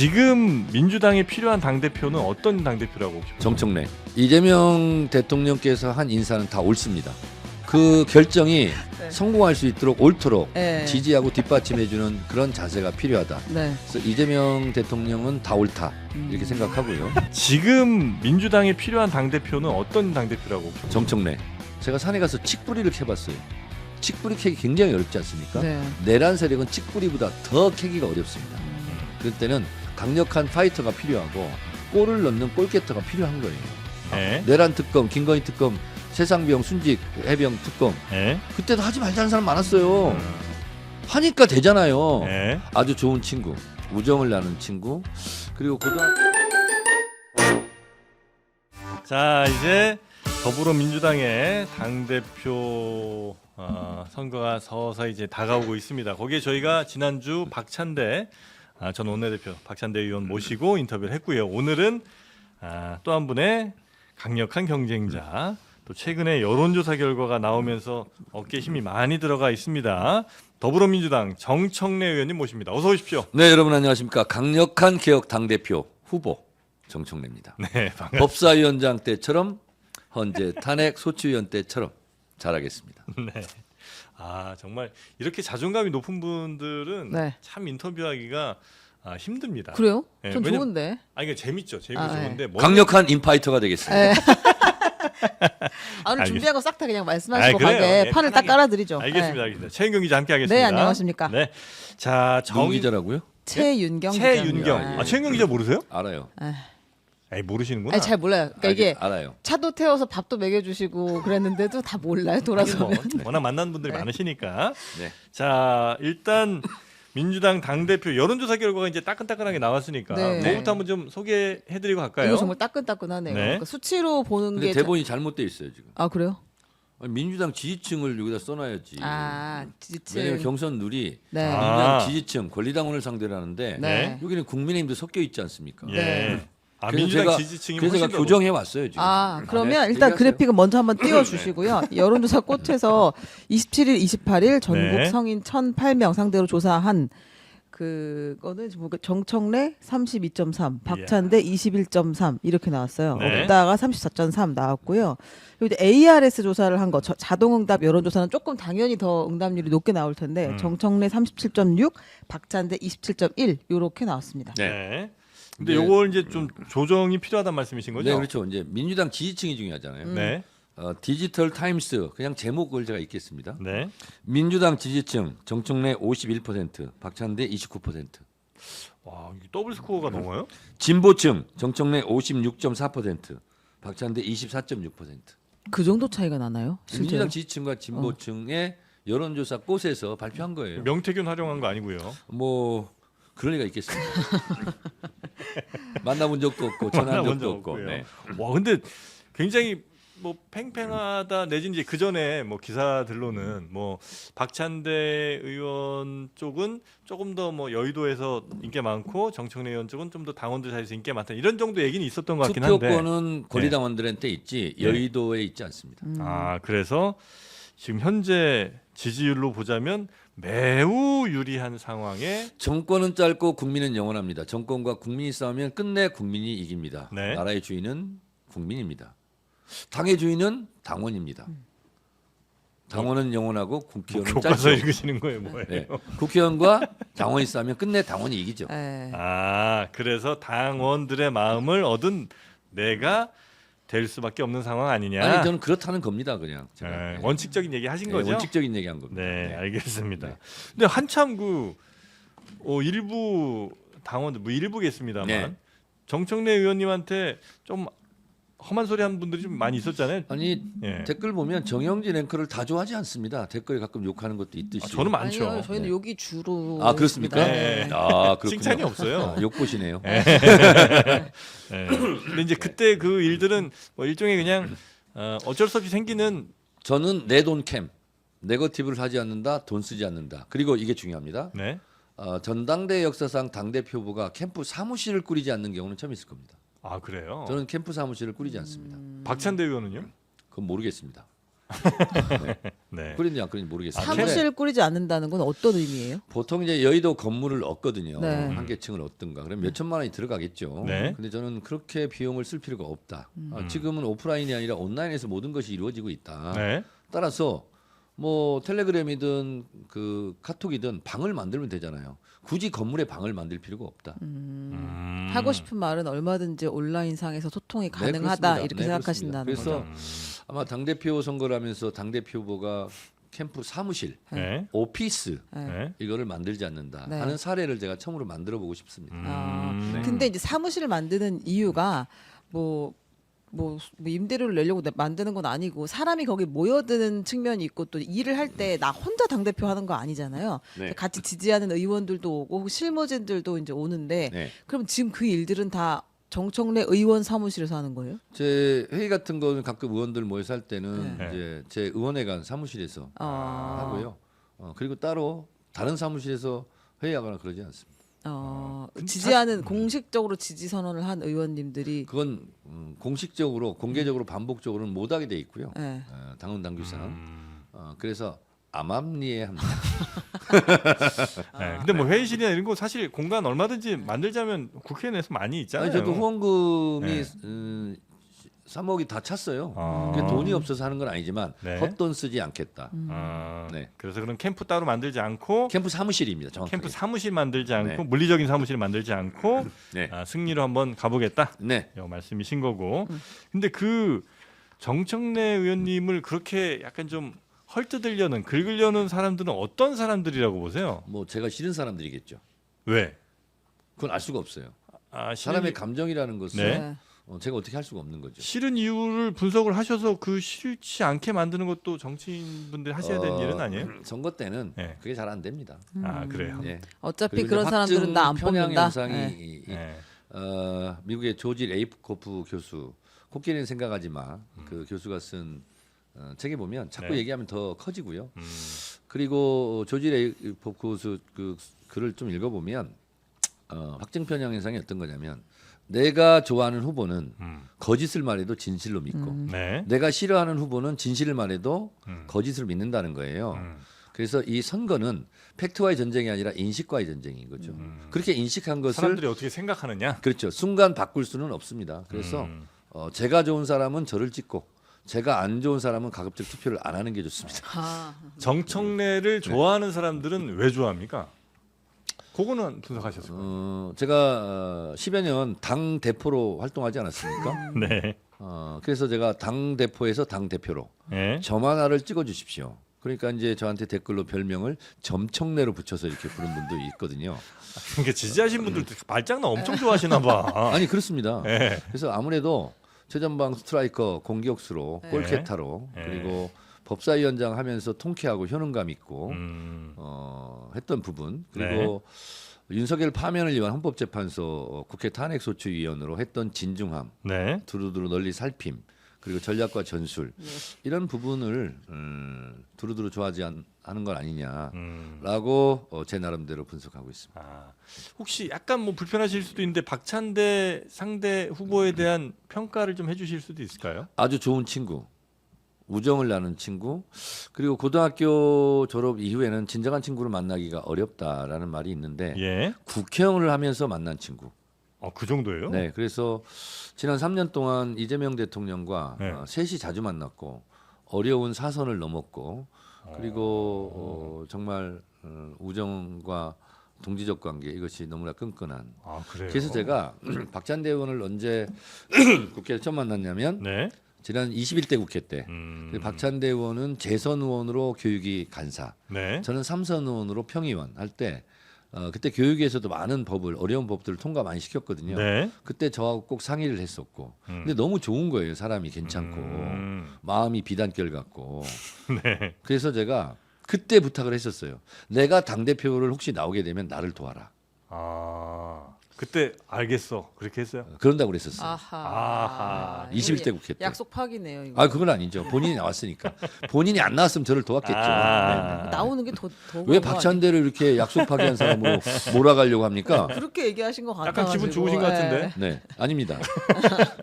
지금 민주당에 필요한 당대표는 어떤 당대표라고 혹시 보세요? 정청래. 이재명 대통령께서 한 인사는 다 옳습니다. 그 결정이 네. 성공할 수 있도록 옳도록 네. 지지하고 뒷받침해주는 그런 자세가 필요하다. 네. 그래서 이재명 대통령은 다 옳다 이렇게 생각하고요. 지금 민주당에 필요한 당대표는 어떤 당대표라고 혹시 보세요? 정청래. 제가 산에 가서 칡뿌리를 캐봤어요. 칡뿌리 캐기 굉장히 어렵지 않습니까? 네. 내란 세력은 칡뿌리보다 더 캐기가 어렵습니다. 그럴 때는 강력한 파이터가 필요하고 골을 넣는 골게터가 필요한 거예요. 네. 내란 특검, 김건희 특검, 세상비용 순직 해병 특검 네. 그때도 하지 말자는 사람 많았어요. 하니까 되잖아요. 네. 아주 좋은 친구, 우정을 나눈 친구, 그리고 자, 이제 더불어민주당의 당대표 선거가 서서히 이제 다가오고 있습니다. 거기에 저희가 지난주 박찬대 전 원내대표 박찬대 의원 모시고 인터뷰를 했고요. 오늘은 또 한 분의 강력한 경쟁자, 또 최근에 여론조사 결과가 나오면서 어깨에 힘이 많이 들어가 있습니다. 더불어민주당 정청래 의원님 모십니다. 어서 오십시오. 네, 여러분 안녕하십니까? 강력한 개혁 당대표 후보 정청래입니다. 네, 반갑습니다. 법사위원장 때처럼 헌재 탄핵 소추위원 때처럼 잘하겠습니다. 네. 정말 이렇게 자존감이 높은 분들은 네. 참 인터뷰하기가 힘듭니다. 그래요? 네, 전 왜냐면- 좋은데. 이게 재밌죠. 재밌고 아, 좋은데 강력한 인파이터가 되겠습니다. 네. 오늘 알겠습니다. 준비한 거 싹 다 그냥 말씀하시고 그래요. 가게 예, 판을 딱 편하게. 깔아드리죠. 알겠습니다. 네. 알겠습니다. 최은경 기자 함께 하겠습니다. 네, 안녕하십니까. 네. 자, 정 기자라고요? 최윤경 최윤경. 기자입니다. 최은경 기자 모르세요? 알아요. 에이, 모르시는구나. 아니, 잘 몰라요. 그러니까 이게 알아요. 차도 태워서 밥도 먹여주시고 그랬는데도 다 몰라요. 돌아서면. 하긴 뭐, 워낙 만난 분들이 네. 많으시니까. 네. 자, 일단 민주당 당대표 여론조사 결과가 이제 따끈따끈하게 나왔으니까 네. 그거부터 한번 좀 소개해드리고 갈까요? 이거 정말 따끈따끈하네요. 네. 그러니까 수치로 보는 근데 게 대본이 잘못돼 있어요 지금. 그래요? 아니, 민주당 지지층을 여기다 써놔야지. 지지층. 왜냐면 경선 룰이 네. 아. 민주당 지지층, 권리당원을 상대로 하는데 네. 여기는 국민의힘도 섞여 있지 않습니까? 예. 네. 그래서 민주당 제가- 지지층이 그래서 제가 훨씬 더 교정해 왔어요 지금. 그러면 네, 일단 얘기하세요. 그래픽은 먼저 한번 띄워주시고요. 여론조사 꽃에서 27일, 28일 전국 네. 성인 1,008명 상대로 조사한 그거는 정청래 32.3, 박찬대 21.3 이렇게 나왔어요. 네. 없다가 34.3 나왔고요. 그리고 이제 ARS 조사를 한 거 자동응답 여론조사는 조금 당연히 더 응답률이 높게 나올 텐데 정청래 37.6, 박찬대 27.1 이렇게 나왔습니다. 네. 근데 네. 요걸 이제 좀 조정이 필요하다는 말씀이신 거죠? 네, 그렇죠. 이제 민주당 지지층이 중요하잖아요. 네. 디지털 타임스 그냥 제목을 제가 읽겠습니다. 네. 민주당 지지층 정청래 51%, 박찬대 29%. 와, 이게 더블 스코어가 넘어요? 진보층 정청래 56.4%, 박찬대 24.6%. 그 정도 차이가 나나요? 실제로? 민주당 지지층과 진보층의 여론조사 꽃에서 발표한 거예요. 명태균 활용한 거 아니고요. 뭐 그럴 리가 있겠습니다. 만나본 적도 없고 전화한 만나본 적도 적 없고. 없고요. 네. 와, 근데 굉장히 뭐 팽팽하다 내지는 이제 그 전에 뭐 기사들로는 뭐 박찬대 의원 쪽은 조금 더 뭐 여의도에서 인기 많고 정청래 의원 쪽은 좀 더 당원들 사이에서 인기 많다 이런 정도 얘기는 있었던 것 같긴 한데. 투표권은 권리당원들한테 있지 여의도에 있지 않습니다. 그래서 지금 현재 지지율로 보자면 매우 유리한 상황에 정권은 짧고 국민은 영원합니다. 정권과 국민이 싸우면 끝내 국민이 이깁니다. 네. 나라의 주인은 국민입니다. 당의 주인은 당원입니다. 당원은 영원하고 국회의원은 교과서 짧죠. 읽으시는 거예요, 뭐예요? 네. 국회의원과 당원이 싸우면 끝내 당원이 이기죠. 네. 그래서 당원들의 마음을 얻은 내가 될 수밖에 없는 상황 아니냐? 아니 저는 그렇다는 겁니다, 그냥. 제가. 네, 네. 원칙적인 얘기 하신 네, 거죠? 원칙적인 얘기한 겁니다. 네, 네. 알겠습니다. 네. 근데 한참 일부 당원들 뭐 일부겠습니다만 네. 정청래 의원님한테 좀 험한 소리 한 분들이 좀 많이 있었잖아요. 아니 예. 댓글 보면 정영진 앵커를 다 좋아하지 않습니다. 댓글에 가끔 욕하는 것도 있듯이. 저는 많죠. 아니요, 저희는 네. 여기 주로. 아 그렇습니까? 네. 아 그렇군요. 칭찬이 없어요. 욕 보시네요. 네. 근데 이제 그때 그 일들은 뭐 일종의 그냥 어쩔 수 없이 생기는 저는 내 돈 캠, 네거티브를 하지 않는다, 돈 쓰지 않는다. 그리고 이게 중요합니다. 네. 전당대 역사상 당 대표부가 캠프 사무실을 꾸리지 않는 경우는 처음 있을 겁니다. 그래요. 저는 캠프 사무실을 꾸리지 않습니다. 박찬대 의원은요? 그건 모르겠습니다. 네. 꾸리는지 안 꾸리는지 모르겠어요. 사무실 꾸리지 않는다는 건 어떤 의미예요? 보통 이제 여의도 건물을 얻거든요. 네. 한 개층을 얻든가. 그럼 몇 천만 원이 들어가겠죠. 네. 근데 저는 그렇게 비용을 쓸 필요가 없다. 지금은 오프라인이 아니라 온라인에서 모든 것이 이루어지고 있다. 네. 따라서 뭐 텔레그램이든 그 카톡이든 방을 만들면 되잖아요. 굳이 건물에 방을 만들 필요가 없다. 하고 싶은 말은 얼마든지 온라인상에서 소통이 네, 가능하다 그렇습니다. 이렇게 네, 생각하신다는 그렇습니다. 거죠. 그래서 아마 당대표 선거를 하면서 당대표 후보가 캠프 사무실, 네. 오피스 네. 이거를 만들지 않는다 네. 하는 사례를 제가 처음으로 만들어 보고 싶습니다. 아, 근데 이제 사무실을 만드는 이유가 뭐 임대료를 내려고 만드는 건 아니고 사람이 거기 모여드는 측면이 있고 또 일을 할 때 나 혼자 당대표 하는 거 아니잖아요. 네. 같이 지지하는 의원들도 오고 혹은 실무진들도 이제 오는데 네. 그럼 지금 그 일들은 다 정청래 의원 사무실에서 하는 거예요? 제 회의 같은 거는 가끔 의원들 모여서 할 때는 네. 이제 제 의원회관 사무실에서 아. 하고요. 그리고 따로 다른 사무실에서 회의하거나 그러지 않습니다. 지지하는 공식적으로 지지 선언을 한 의원님들이 그건 공식적으로 공개적으로 반복적으로는 못하게 돼 있고요. 네. 당헌 당규상. 그래서 암암리에합니다. 네. 근데 뭐 회의실이나 이런 거 사실 공간 얼마든지 만들자면 국회 내에서 많이 있잖아요. 아니, 저도 후원금이 네. 3억이 다 찼어요. 아. 그게 돈이 없어서 하는 건 아니지만 네. 헛돈 쓰지 않겠다. 아, 네. 그래서 그런 캠프 따로 만들지 않고 캠프 사무실입니다. 정확하게. 캠프 사무실 만들지 않고 네. 물리적인 사무실 만들지 않고 네. 승리로 한번 가보겠다. 네. 이 말씀이신 거고. 근데 그 정청래 의원님을 그렇게 약간 좀 헐뜯으려는 긁으려는 사람들은 어떤 사람들이라고 보세요? 뭐 제가 싫은 사람들이겠죠. 왜? 그건 알 수가 없어요. 아, 사람의 감정이라는 것은 네. 제가 어떻게 할 수가 없는 거죠. 싫은 이유를 분석을 하셔서 그 싫지 않게 만드는 것도 정치인분들이 하셔야 되는 일은 아니에요? 선거 때는 네. 그게 잘 안 됩니다. 아, 그래요. 네. 어차피 그리고 그런 이제 사람들은 나 안 확증 편향 뽑는다. 현상이 네. 네. 미국의 조지 레이프코프 교수 코끼리는 생각하지 마. 그 교수가 쓴 책에 보면 자꾸 네. 얘기하면 더 커지고요. 그리고 조지 레이프코프 교수 그 글을 좀 읽어보면 확증 편향 현상이 어떤 거냐면 내가 좋아하는 후보는 거짓을 말해도 진실로 믿고 네. 내가 싫어하는 후보는 진실을 말해도 거짓을 믿는다는 거예요. 그래서 이 선거는 팩트와의 전쟁이 아니라 인식과의 전쟁인 거죠. 그렇게 인식한 것을 사람들이 어떻게 생각하느냐? 그렇죠. 순간 바꿀 수는 없습니다. 그래서 제가 좋은 사람은 저를 찍고 제가 안 좋은 사람은 가급적 투표를 안 하는 게 좋습니다. 아, 정청래를 좋아하는 사람들은 왜 좋아합니까? 그거는 분석하셨어요. 제가 10여 년 당 대표로 활동하지 않았습니까? 네. 그래서 제가 당 대표에서 당 대표로 네. 점 하나를 찍어 주십시오. 그러니까 이제 저한테 댓글로 별명을 점청래로 붙여서 이렇게 부른 분도 있거든요. 그러니까 지지하신 분들 말장난 엄청 좋아하시나 봐. 아니 그렇습니다. 네. 그래서 아무래도 최전방 스트라이커 공격수로 네. 골캐타로 네. 그리고 법사위원장 하면서 통쾌하고 효능감 있고 했던 부분 그리고 윤석열 파면을 위한 헌법재판소 국회 탄핵소추위원으로 했던 진중함 네. 두루두루 널리 살핌 그리고 전략과 전술 이런 부분을 두루두루 좋아하지 하는 건 아니냐라고 제 나름대로 분석하고 있습니다. 아, 혹시 약간 뭐 불편하실 수도 있는데 박찬대 상대 후보에 대한 평가를 좀 해주실 수도 있을까요? 아주 좋은 친구, 우정을 나눈 친구, 그리고 고등학교 졸업 이후에는 진정한 친구를 만나기가 어렵다라는 말이 있는데 예. 국회의원을 하면서 만난 친구. 그 정도예요? 네, 그래서 지난 3년 동안 이재명 대통령과 네. 셋이 자주 만났고 어려운 사선을 넘었고 그리고 정말 우정과 동지적 관계 이것이 너무나 끈끈한. 아, 그래요. 그래서 제가 박찬대 의원을 언제 국회에서 처음 만났냐면 네. 지난 21대 국회 때 박찬대 의원은 재선 의원으로 교육위 간사, 네. 저는 삼선 의원으로 평의원 할 때 그때 교육위에서도 많은 법을 어려운 법들을 통과 많이 시켰거든요. 네. 그때 저하고 꼭 상의를 했었고, 근데 너무 좋은 거예요. 사람이 괜찮고 마음이 비단결 같고. 네. 그래서 제가 그때 부탁을 했었어요. 내가 당 대표를 혹시 나오게 되면 나를 도와라. 아, 그때 알겠어. 그렇게 했어요? 그런다고 그랬었어요. 아하. 21대 국회 때. 약속 파기네요. 이거. 아 그건 아니죠. 본인이 나왔으니까. 본인이 안 나왔으면 저를 도왔겠죠. 아. 네. 나오는 게 더 왜 박찬대를 이렇게 약속 파기한 사람으로 몰아가려고 합니까? 그렇게 얘기하신 것 같아요. 약간 기분 좋으신 것 같은데. 네, 아닙니다.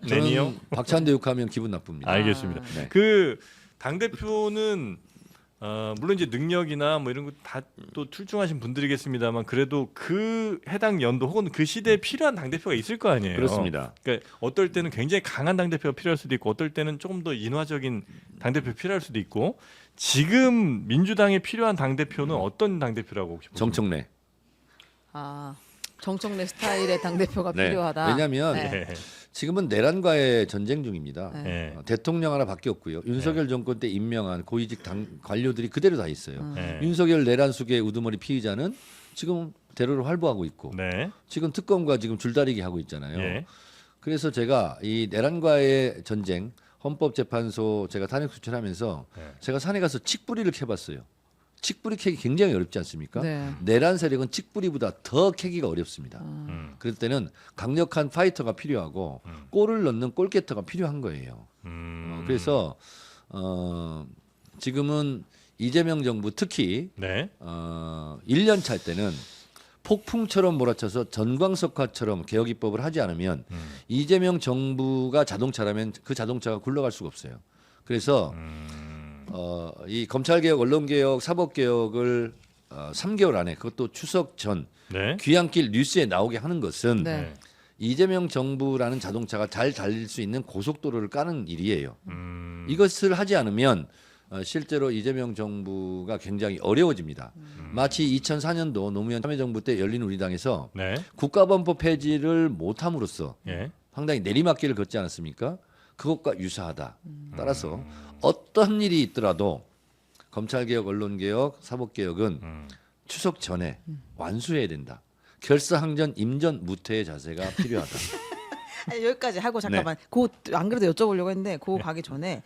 내니요? 저는 박찬대 욕하면 기분 나쁩니다. 알겠습니다. 네. 그 당 대표는 물론 이제 능력이나 뭐 이런 거 다 또 출중하신 분들이겠습니다만 그래도 그 해당 연도 혹은 그 시대에 필요한 당 대표가 있을 거 아니에요. 그렇습니다. 그러니까 어떨 때는 굉장히 강한 당 대표가 필요할 수도 있고 어떨 때는 조금 더 인화적인 당 대표 필요할 수도 있고 지금 민주당에 필요한 당 대표는 어떤 당 대표라고 혹시 보십니까? 정청래. 아, 정청래 스타일의 당 대표가 네. 필요하다. 왜냐하면 네. 예. 지금은 내란과의 전쟁 중입니다. 네. 예. 대통령 하나 바뀌었고요. 윤석열 정권 때 임명한 고위직 당 관료들이 그대로 다 있어요. 예. 윤석열 내란 수계 우두머리 피의자는 지금 대로를 활보하고 있고 네. 지금 특검과 지금 줄다리기 하고 있잖아요. 예. 그래서 제가 이 내란과의 전쟁 헌법재판소 제가 탄핵 소추하면서 네. 제가 산에 가서 칡뿌리를 캐봤어요. 칡뿌리 캐기 굉장히 어렵지 않습니까? 네. 내란 세력은 칡뿌리보다 더 캐기가 어렵습니다. 그럴 때는 강력한 파이터가 필요하고 골을 넣는 골게터가 필요한 거예요. 그래서 지금은 이재명 정부 특히 네. 1년 차 때는 폭풍처럼 몰아쳐서 전광석화처럼 개혁 입법을 하지 않으면 이재명 정부가 자동차라면 그 자동차가 굴러갈 수가 없어요. 그래서 이 검찰개혁, 언론개혁, 사법개혁을 3개월 안에 그것도 추석 전 네. 귀향길 뉴스에 나오게 하는 것은 네. 이재명 정부라는 자동차가 잘 달릴 수 있는 고속도로를 까는 일이에요. 이것을 하지 않으면 실제로 이재명 정부가 굉장히 어려워집니다. 마치 2004년도 노무현 참여정부 때 열린우리당에서 네. 국가범법 폐지를 못함으로써 예. 상당히 내리막길을 걷지 않았습니까? 그것과 유사하다. 따라서 어떤 일이 있더라도 검찰개혁, 언론개혁, 사법개혁은 추석 전에 완수해야 된다. 결사항전, 임전, 무퇴의 자세가 필요하다. 아니, 여기까지 하고 잠깐만. 그거 안 그래도 여쭤보려고 했는데 그거 가기 전에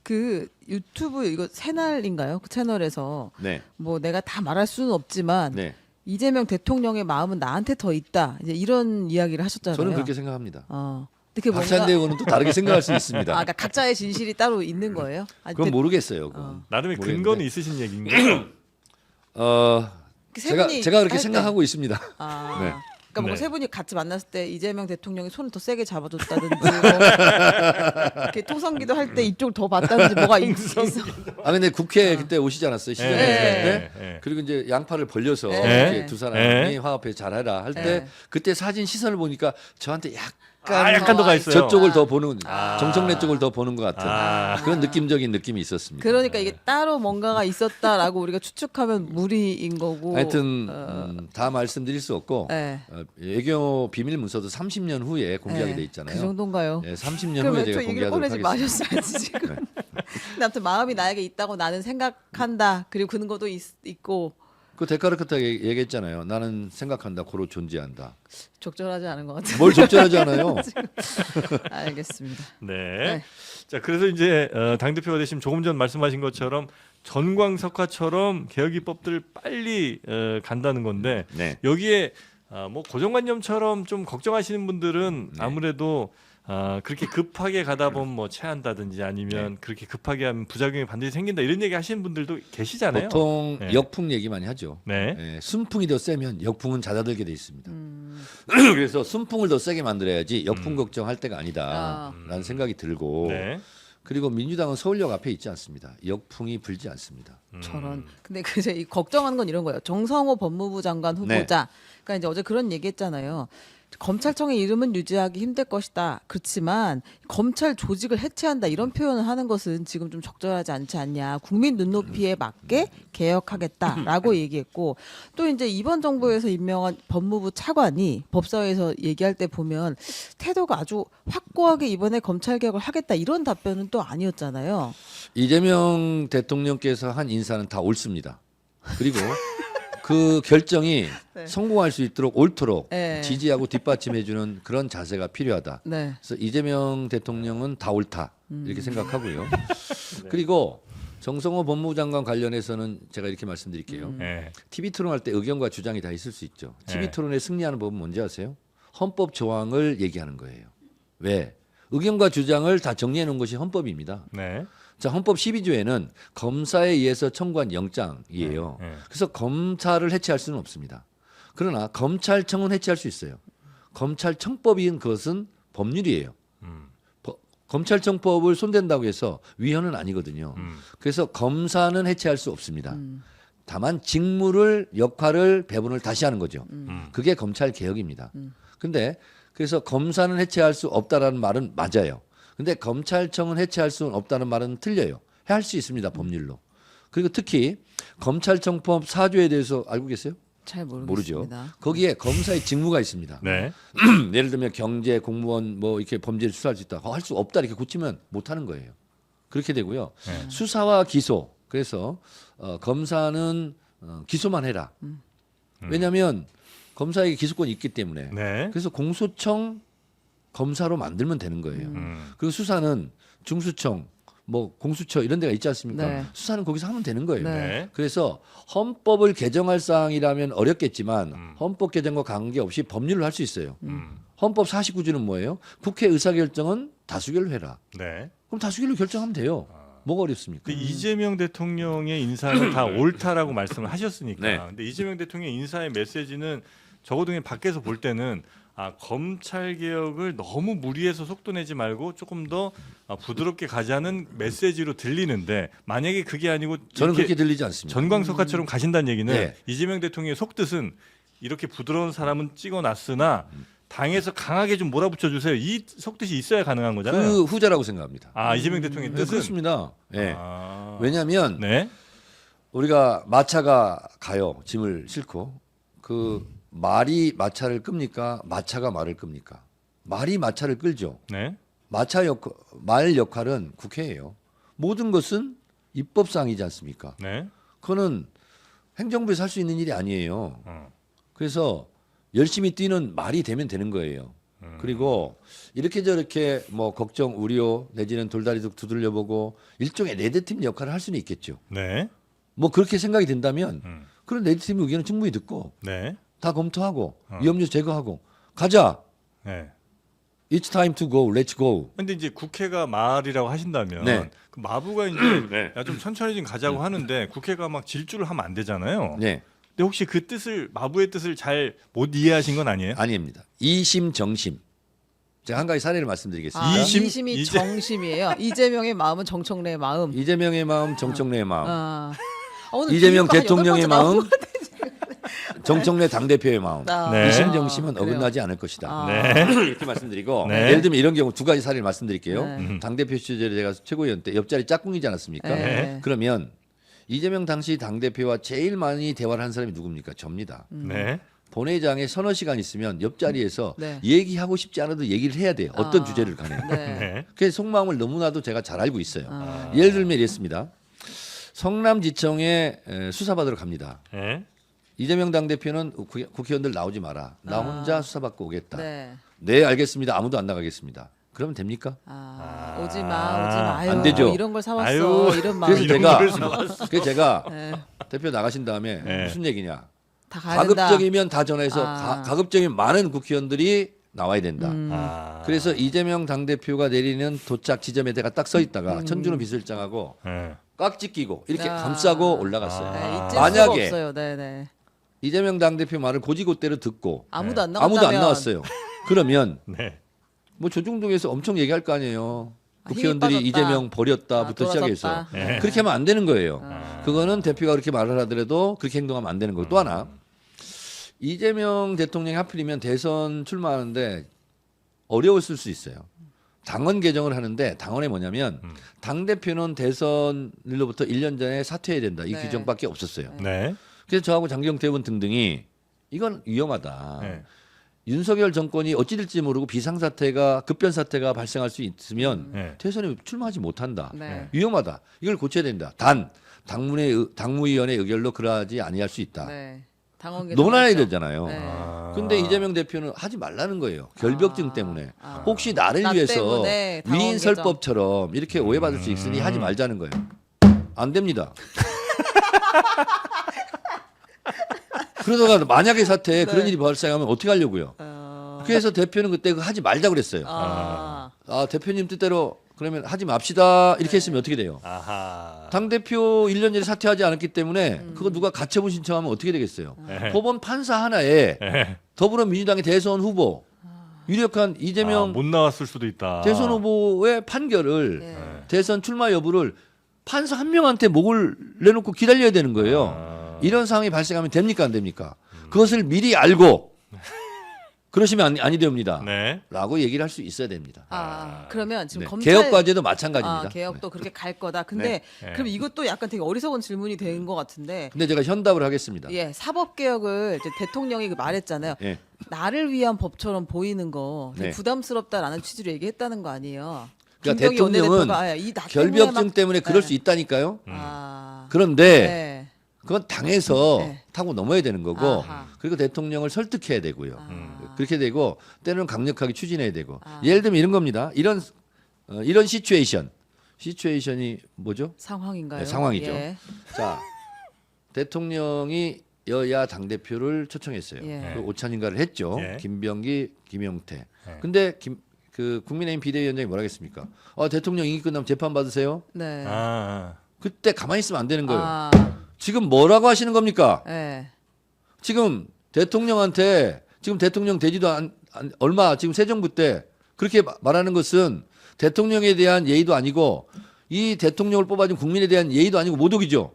그 유튜브 이거 새날인가요? 그 채널에서 네, 뭐 내가 다 말할 수는 없지만 네. 이재명 대통령의 마음은 나한테 더 있다. 이제 이런 이야기를 하셨잖아요. 저는 그렇게 생각합니다. 근데 그게 박찬대 의원은 또 다르게 생각할 수 있습니다. 그러니까 각자의 진실이 따로 있는 거예요? 아니, 그건 근데 모르겠어요. 그건. 나름의 모르겠는데. 근거는 있으신 얘기인가요? 그 세 분이 제가 그렇게 할 때- 생각하고 있습니다. 네. 네. 그러니까 뭔가 네. 세 분이 같이 만났을 때 이재명 대통령이 손을 더 세게 잡아줬다든지 뭐 이렇게 통성기도 할 때 이쪽을 더 봤다든지 뭐가 있어. 아 근데 국회 그때 오시지 않았어요? 시장에 네. 오실 때. 네. 그리고 이제 양팔을 벌려서 네. 이렇게 두 사람이 네. 화합해 잘해라 할 때 네. 그때 사진 시선을 보니까 저한테 약간 더 가 있어요. 저쪽을 더 보는 정청래 쪽을 더 보는 것 같은 그런 느낌적인 느낌이 있었습니다. 그러니까 이게 따로 뭔가가 있었다라고 우리가 추측하면 무리인 거고. 하여튼 다 말씀드릴 수 없고 네. 외교 비밀 문서도 30년 후에 공개하게 돼 있잖아요. 그 정도인가요? 네, 30년 후에 그러면 제가 저 얘기를 공개하도록 꺼내지 하겠습니다. 마셨어야지 지금. 근데 아무튼 마음이 나에게 있다고 나는 생각한다. 그리고 근거도 있고 그 데카르크타 얘기했잖아요. 나는 생각한다, 고로 존재한다. 적절하지 않은 것 같아요. 뭘 적절하지 않아요? 알겠습니다. 네. 네. 자, 그래서 이제 당 대표가 되시면 조금 전 말씀하신 것처럼 전광석화처럼 개혁 입법들 빨리 간다는 건데 네. 여기에 뭐 고정관념처럼 좀 걱정하시는 분들은 아무래도 그렇게 급하게 가다 보면 뭐 체한다든지 아니면 그렇게 급하게 하면 부작용이 반드시 생긴다 이런 얘기 하시는 분들도 계시잖아요. 보통 네. 역풍 얘기 많이 하죠. 네. 예, 순풍이 더 세면 역풍은 잦아들게 돼 있습니다. 그래서 순풍을 더 세게 만들어야지 역풍 걱정할 때가 아니다라는 생각이 들고 네. 그리고 민주당은 서울역 앞에 있지 않습니다. 역풍이 불지 않습니다. 저런. 근데 그제 이 걱정하는 건 이런 거예요. 정성호 법무부 장관 후보자. 그러니까 이제 어제 그런 얘기했잖아요. 검찰청의 이름은 유지하기 힘들 것이다. 그렇지만 검찰 조직을 해체한다 이런 표현을 하는 것은 지금 좀 적절하지 않지 않냐. 국민 눈높이에 맞게 개혁하겠다라고 얘기했고 또 이제 이번 정부에서 임명한 법무부 차관이 법사위에서 얘기할 때 보면 태도가 아주 확고하게 이번에 검찰 개혁을 하겠다 이런 답변은 또 아니었잖아요. 이재명 대통령께서 한 인사는 다 옳습니다. 그리고 그 결정이 네. 성공할 수 있도록 옳도록 네. 지지하고 뒷받침해주는 그런 자세가 필요하다. 네. 그래서 이재명 대통령은 다 옳다 이렇게 생각하고요. 그리고 정성호 법무부 장관 관련해서는 제가 이렇게 말씀드릴게요. 네. TV 토론할 때 의견과 주장이 다 있을 수 있죠. TV 네. 토론에 승리하는 법은 뭔지 아세요? 헌법 조항을 얘기하는 거예요. 왜? 의견과 주장을 다 정리해 놓은 것이 헌법입니다. 네. 자, 헌법 12조에는 검사에 의해서 청구한 영장이에요. 네. 그래서 검찰을 해체할 수는 없습니다. 그러나 검찰청은 해체할 수 있어요. 검찰청법인 그것은 법률이에요. 검찰청법을 손댄다고 해서 위헌은 아니거든요. 그래서 검사는 해체할 수 없습니다. 다만 직무를 역할을 배분을 다시 하는 거죠. 그게 검찰 개혁입니다. 근데 그래서 검사는 해체할 수 없다라는 말은 맞아요. 근데 검찰청은 해체할 수 없다는 말은 틀려요. 할 수 있습니다. 법률로. 그리고 특히 검찰청법 4조에 대해서 알고 계세요? 잘 모르죠. 모르겠습니다. 거기에 검사의 직무가 있습니다. 네. 예를 들면 경제, 공무원 뭐 이렇게 범죄를 수사할 수 있다. 할 수 없다 이렇게 고치면 못 하는 거예요. 그렇게 되고요. 네. 수사와 기소. 그래서 검사는 기소만 해라. 왜냐하면 검사에게 기소권이 있기 때문에. 네. 그래서 공소청 검사로 만들면 되는 거예요. 그리고 수사는 중수청, 뭐 공수처 이런 데가 있지 않습니까? 네. 수사는 거기서 하면 되는 거예요. 네. 네. 그래서 헌법을 개정할 사항이라면 어렵겠지만 헌법 개정과 관계없이 법률로 할 수 있어요. 헌법 49조는 뭐예요? 국회 의사결정은 다수결로 해라. 네. 그럼 다수결로 결정하면 돼요. 뭐가 어렵습니까? 그 이재명 대통령의 인사는 다 옳다라고 말씀을 하셨으니까. 네. 근데 이재명 대통령 인사의 메시지는 적어도 그냥 밖에서 볼 때는 검찰 개혁을 너무 무리해서 속도 내지 말고 조금 더 부드럽게 가자는 메시지로 들리는데 만약에 그게 아니고 저는 이렇게 그렇게 들리지 않습니다. 전광석화처럼 가신다는 얘기는 네. 이재명 대통령의 속뜻은 이렇게 부드러운 사람은 찍어놨으나 당에서 강하게 좀 몰아붙여 주세요. 이 속뜻이 있어야 가능한 거잖아요. 그 후자라고 생각합니다. 이재명 대통령의 네, 뜻은 그렇습니다. 네. 아, 왜냐하면 네. 우리가 마차가 가요. 짐을 싣고 그 말이 마차를 끕니까? 마차가 말을 끕니까? 말이 마차를 끌죠. 네. 말 역할은 국회예요. 모든 것은 입법사항이지 않습니까? 네. 그거는 행정부에서 할 수 있는 일이 아니에요. 어. 그래서 열심히 뛰는 말이 되면 되는 거예요. 그리고 이렇게 저렇게 뭐 걱정, 우려 내지는 돌다리도 두들려보고 일종의 레드팀 역할을 할 수는 있겠죠. 네. 뭐 그렇게 생각이 된다면 그런 레드팀 의견은 충분히 듣고 네. 다 검토하고 위험률 제거하고 가자. 네. It's time to go. Let's go. 근데 이제 국회가 말이라고 하신다면 네. 그 마부가 이제 네. 야, 좀 천천히 좀 가자고 하는데 국회가 막 질주를 하면 안 되잖아요. 네, 근데 혹시 그 뜻을 마부의 뜻을 잘 못 이해하신 건 아니에요? 아닙니다. 이심 정심. 제가 한 가지 사례를 말씀드리겠습니다. 이심? 이심이 이재- 정심이에요. 이재명의 마음은 정청래의 마음. 이재명의 마음, 정청래의 마음. 오늘 이재명 비유가 한 대통령의 여덟 번째 나온 마음, 정청래 당대표의 마음. 네. 이심 정심은 그래요. 어긋나지 않을 것이다. 네. 이렇게 말씀드리고 네. 예를 들면 이런 경우 두 가지 사례를 말씀드릴게요. 네. 당대표 시절에 제가 최고위원 때 옆자리 짝꿍이지 않았습니까? 네. 그러면 이재명 당시 당대표와 제일 많이 대화를 한 사람이 누굽니까? 접니다. 네. 본회의장에 서너 시간 있으면 옆자리에서 네. 얘기하고 싶지 않아도 얘기를 해야 돼요. 어떤 주제를 간에. 네. 네. 그 속마음을 너무나도 제가 잘 알고 있어요. 아. 예를 들면 이랬습니다. 성남지청에 수사받으러 갑니다. 네. 이재명 당대표는 국회의원들 나오지 마라. 나 혼자 수사받고 오겠다. 네. 네, 알겠습니다. 아무도 안 나가겠습니다. 그러면 됩니까? 오지 마요. 안 되죠. 이런 걸 사왔어. 아유. 이런 마음. 그래서 이런 제가 거를 사왔어. 그래서 제가 네. 대표 나가신 다음에 네. 무슨 얘기냐? 다 가야 된다. 가급적이면 다 전화해서 아. 가급적이면 많은 국회의원들이 나와야 된다. 아. 그래서 이재명 당대표가 내리는 도착 지점에 내가 딱 서 있다가 천준호 비서실장하고 네. 깍지 끼고 이렇게 아. 감싸고 올라갔어요. 네, 잊을 만약에 수가 없어요. 네, 네. 이재명 당대표 말을 고지고대로 듣고 아무도 안 나온다면 아무도 안 나왔어요. 그러면 네. 뭐 조중동에서 엄청 얘기할 거 아니에요. 힘이 국회의원들이 빠졌다. 이재명 버렸다부터 시작해서 돌아섰다. 네. 그렇게 하면 안 되는 거예요. 아. 그거는 대표가 그렇게 말을 하더라도 그렇게 행동하면 안 되는 거고 또 하나 이재명 대통령이 하필이면 대선 출마하는데 어려웠을 수 있어요. 당원 개정을 하는데 당원이 뭐냐면 당대표는 대선일로부터 1년 전에 사퇴해야 된다. 이 네. 규정밖에 없었어요. 네. 그래서 저하고 장경태 의원 등등이 이건 위험하다. 네. 윤석열 정권이 어찌 될지 모르고 비상사태가 급변사태가 발생할 수 있으면 네. 대선에 출마하지 못한다. 네. 위험하다. 이걸 고쳐야 된다. 단 당무위원회 의결로 그러하지 아니할 수 있다. 네. 당원 논해야 개정이죠. 되잖아요. 네. 아. 근데 이재명 대표는 하지 말라는 거예요. 결벽증 때문에. 혹시 나를 나 위해서 때문에 당원 위인설법처럼 이렇게 오해받을 수 있으니 하지 말자는 거예요. 안 됩니다. 그러다가 만약에 사태에 그런 일이 발생하면 어떻게 하려고요? 그래서 대표는 그때 그거 하지 말자 그랬어요. 아. 대표님 뜻대로 그러면 하지 맙시다. 이렇게 했으면 어떻게 돼요? 아하. 당대표 1년 전에 사퇴하지 않았기 때문에 그거 누가 가처분 신청하면 어떻게 되겠어요? 네. 법원 판사 하나에 네. 더불어민주당의 대선 후보 유력한 이재명 못 나왔을 수도 있다. 대선 후보의 판결을 예. 대선 출마 여부를 판사 한 명한테 목을 내놓고 기다려야 되는 거예요. 이런 상황이 발생하면 됩니까 안 됩니까? 그것을 미리 알고 그러시면 아니 됩니다. 네. 라고 얘기를 할 수 있어야 됩니다. 그러면 지금 네. 검찰 개혁 과제도 마찬가지입니다. 개혁도 그렇게 갈 거다. 근데 네. 그럼 이것도 약간 되게 어리석은 질문이 된 것 같은데. 근데 제가 현답을 하겠습니다. 예, 사법 개혁을 이제 대통령이 말했잖아요. 예. 나를 위한 법처럼 보이는 거 되게 네. 부담스럽다라는 취지로 얘기했다는 거 아니에요. 그러니까 김병희 대통령은 원내대표가 나 결벽증 때문에 그럴 네. 수 있다니까요. 아, 그런데 네. 그건 당해서 네. 타고 넘어야 되는 거고 아하. 그리고 대통령을 설득해야 되고요. 아. 그렇게 되고 때로는 강력하게 추진해야 되고 아. 예를 들면 이런 겁니다. 이런 시츄에이션이 뭐죠? 상황인가요? 네, 상황이죠. 예. 자 대통령이 여야 당 대표를 초청했어요. 예. 그 오찬인가를 했죠. 예. 김병기, 김용태. 예. 근데 그 국민의힘 비대위원장이 뭐라 했습니까? 대통령 임기 끝나면 재판 받으세요. 네. 그때 가만히 있으면 안 되는 거예요. 아, 지금 뭐라고 하시는 겁니까? 예. 지금 대통령한테 지금 대통령 되지도 얼마 지금 새 정부 때 그렇게 말하는 것은 대통령에 대한 예의도 아니고 이 대통령을 뽑아준 국민에 대한 예의도 아니고 모독이죠.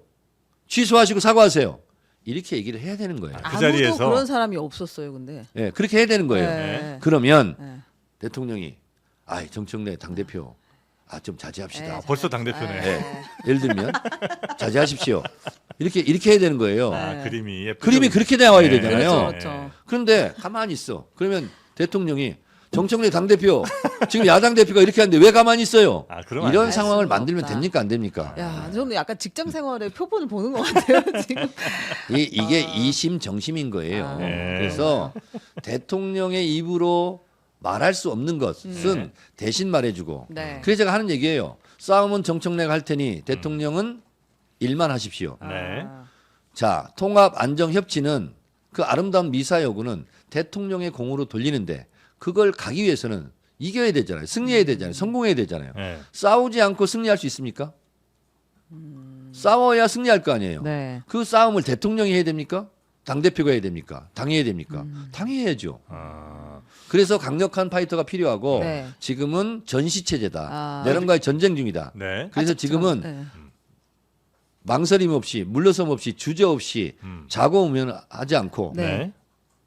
취소하시고 사과하세요. 이렇게 얘기를 해야 되는 거예요. 그 아무도 자리에서. 그런 사람이 없었어요, 근데. 예, 그렇게 해야 되는 거예요. 네. 그러면 예. 대통령이 정청래 당대표 좀 자제합시다. 벌써 당대표네. 네. 예를 들면 자제하십시오. 이렇게 해야 되는 거예요. 그림이 예쁘죠. 그림이 그렇게 나와야 네. 되잖아요. 그렇죠, 그렇죠. 그런데 가만히 있어. 그러면 대통령이 정청래 당대표 지금 야당 대표가 이렇게 하는데 왜 가만히 있어요? 그럼 안 이런 돼. 상황을 수가 만들면 없다. 됩니까 안 됩니까? 야, 저는 약간 직장 생활의 표본을 보는 것 같아요, 지금. 이게 이심정심인 거예요. 네. 그래서 대통령의 입으로 말할 수 없는 것은 대신 말해주고. 네. 그래서 제가 하는 얘기예요. 싸움은 정청래가 할 테니 대통령은 일만 하십시오. 네. 자, 통합 안정 협치는 그 아름다운 미사여구는 대통령의 공으로 돌리는데 그걸 가기 위해서는 이겨야 되잖아요. 승리해야 되잖아요. 성공해야 되잖아요. 네. 싸우지 않고 승리할 수 있습니까? 싸워야 승리할 거 아니에요. 네. 그 싸움을 대통령이 해야 됩니까? 당대표가 해야 됩니까? 당이 해야 됩니까? 당이 해야죠. 그래서 강력한 파이터가 필요하고 네. 지금은 전시체제다. 아. 내란과의 전쟁 중이다. 네. 그래서 지금은 네. 망설임 없이 물러섬 없이 주저 없이 자고우면하지 않고 네. 네.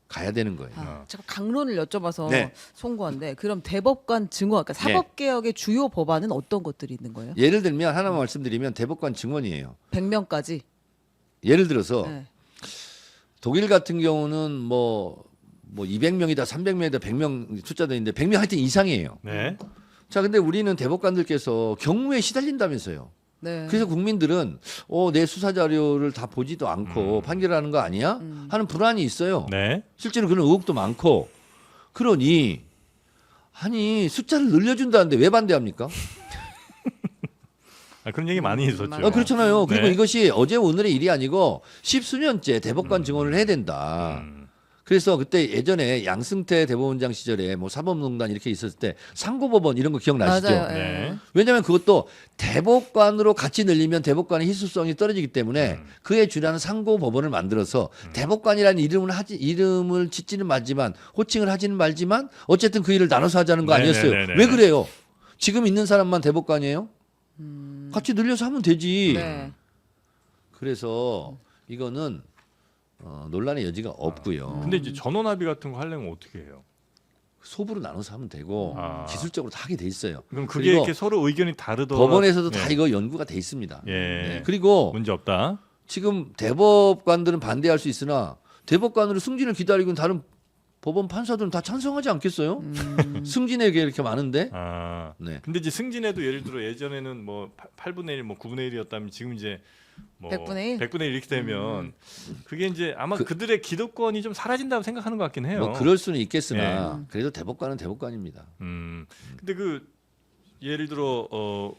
가야 되는 거예요. 제가 강론을 여쭤봐서 네. 송구한데 그럼 대법관 증언, 그러니까 사법개혁의 주요 법안은 어떤 것들이 있는 거예요? 예를 들면 하나만 말씀드리면 대법관 증언이에요. 100명까지. 예를 들어서 네. 독일 같은 경우는 뭐 200명이다, 300명이다, 100명 숫자도 있는데 100명 하여튼 이상이에요. 네. 자, 근데 우리는 대법관들께서 경무에 시달린다면서요. 네. 그래서 국민들은 내 수사 자료를 다 보지도 않고 판결하는 거 아니야? 하는 불안이 있어요. 네. 실제로 그런 의혹도 많고. 그러니 숫자를 늘려준다는데 왜 반대합니까? 그런 얘기 많이 있었죠. 그렇잖아요. 그리고 네. 이것이 어제 오늘의 일이 아니고 십수년째 대법관 증언을 해야 된다. 그래서 그때 예전에 양승태 대법원장 시절에 사법농단 이렇게 있었을 때 상고법원 이런 거 기억나시죠? 맞아요. 네. 왜냐하면 그것도 대법관으로 같이 늘리면 대법관의 희소성이 떨어지기 때문에 그에 준하는 상고법원을 만들어서 대법관이라는 이름을 짓지는 말지만 호칭을 하지는 말지만 어쨌든 그 일을 나눠서 하자는 거 아니었어요. 네네네네. 왜 그래요? 지금 있는 사람만 대법관이에요? 같이 늘려서 하면 되지. 네. 그래서 이거는 논란의 여지가 없고요. 근데 이제 전원합의 같은 거 하려면 어떻게 해요? 소부로 나눠서 하면 되고 기술적으로 다 하게 돼 있어요. 그럼 그게 그리고 이렇게 서로 의견이 다르더라도 법원에서도 네. 다 이거 연구가 돼 있습니다. 예. 네. 그리고 문제 없다. 지금 대법관들은 반대할 수 있으나 대법관으로 승진을 기다리고 있는 다른 법원 판사들은 다 찬성하지 않겠어요? 승진에게 이렇게 많은데. 네. 근데 이제 승진해도 예를 들어 예전에는 8분의 1, 9분의 1이었다면 지금 이제 100분의 1? 100분의 1 이렇게 되면 그게 이제 아마 그들의 기득권이 좀 사라진다고 생각하는 것 같긴 해요. 그럴 수는 있겠으나 그래도 대법관은 대법관입니다. 근데 예를 들어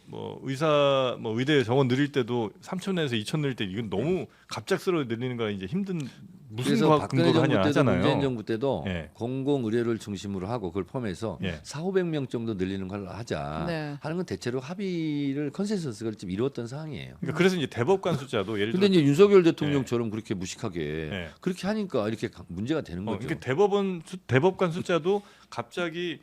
뭐 의사 뭐 의대 정원 늘릴 때도 3,000에서 2,000 늘릴 때 이건 너무 갑작스러워 늘리는 거야 이제 힘든 무슨 그래서 과학 박근혜 근거로 정부 하냐 때도 하잖아요. 문재인 정부 때도 예. 공공 의료를 중심으로 하고 그걸 포함해서 예. 4,500명 정도 늘리는 걸 하자 네. 하는 건 대체로 합의를 컨센서스를 좀 이루었던 사항이에요. 그러니까 그래서 이제 대법관 숫자도 예를 근데 들어 이제 윤석열 대통령처럼 그렇게 무식하게 예. 그렇게 하니까 이렇게 문제가 되는 거죠. 그러니까 대법관 숫자도 갑자기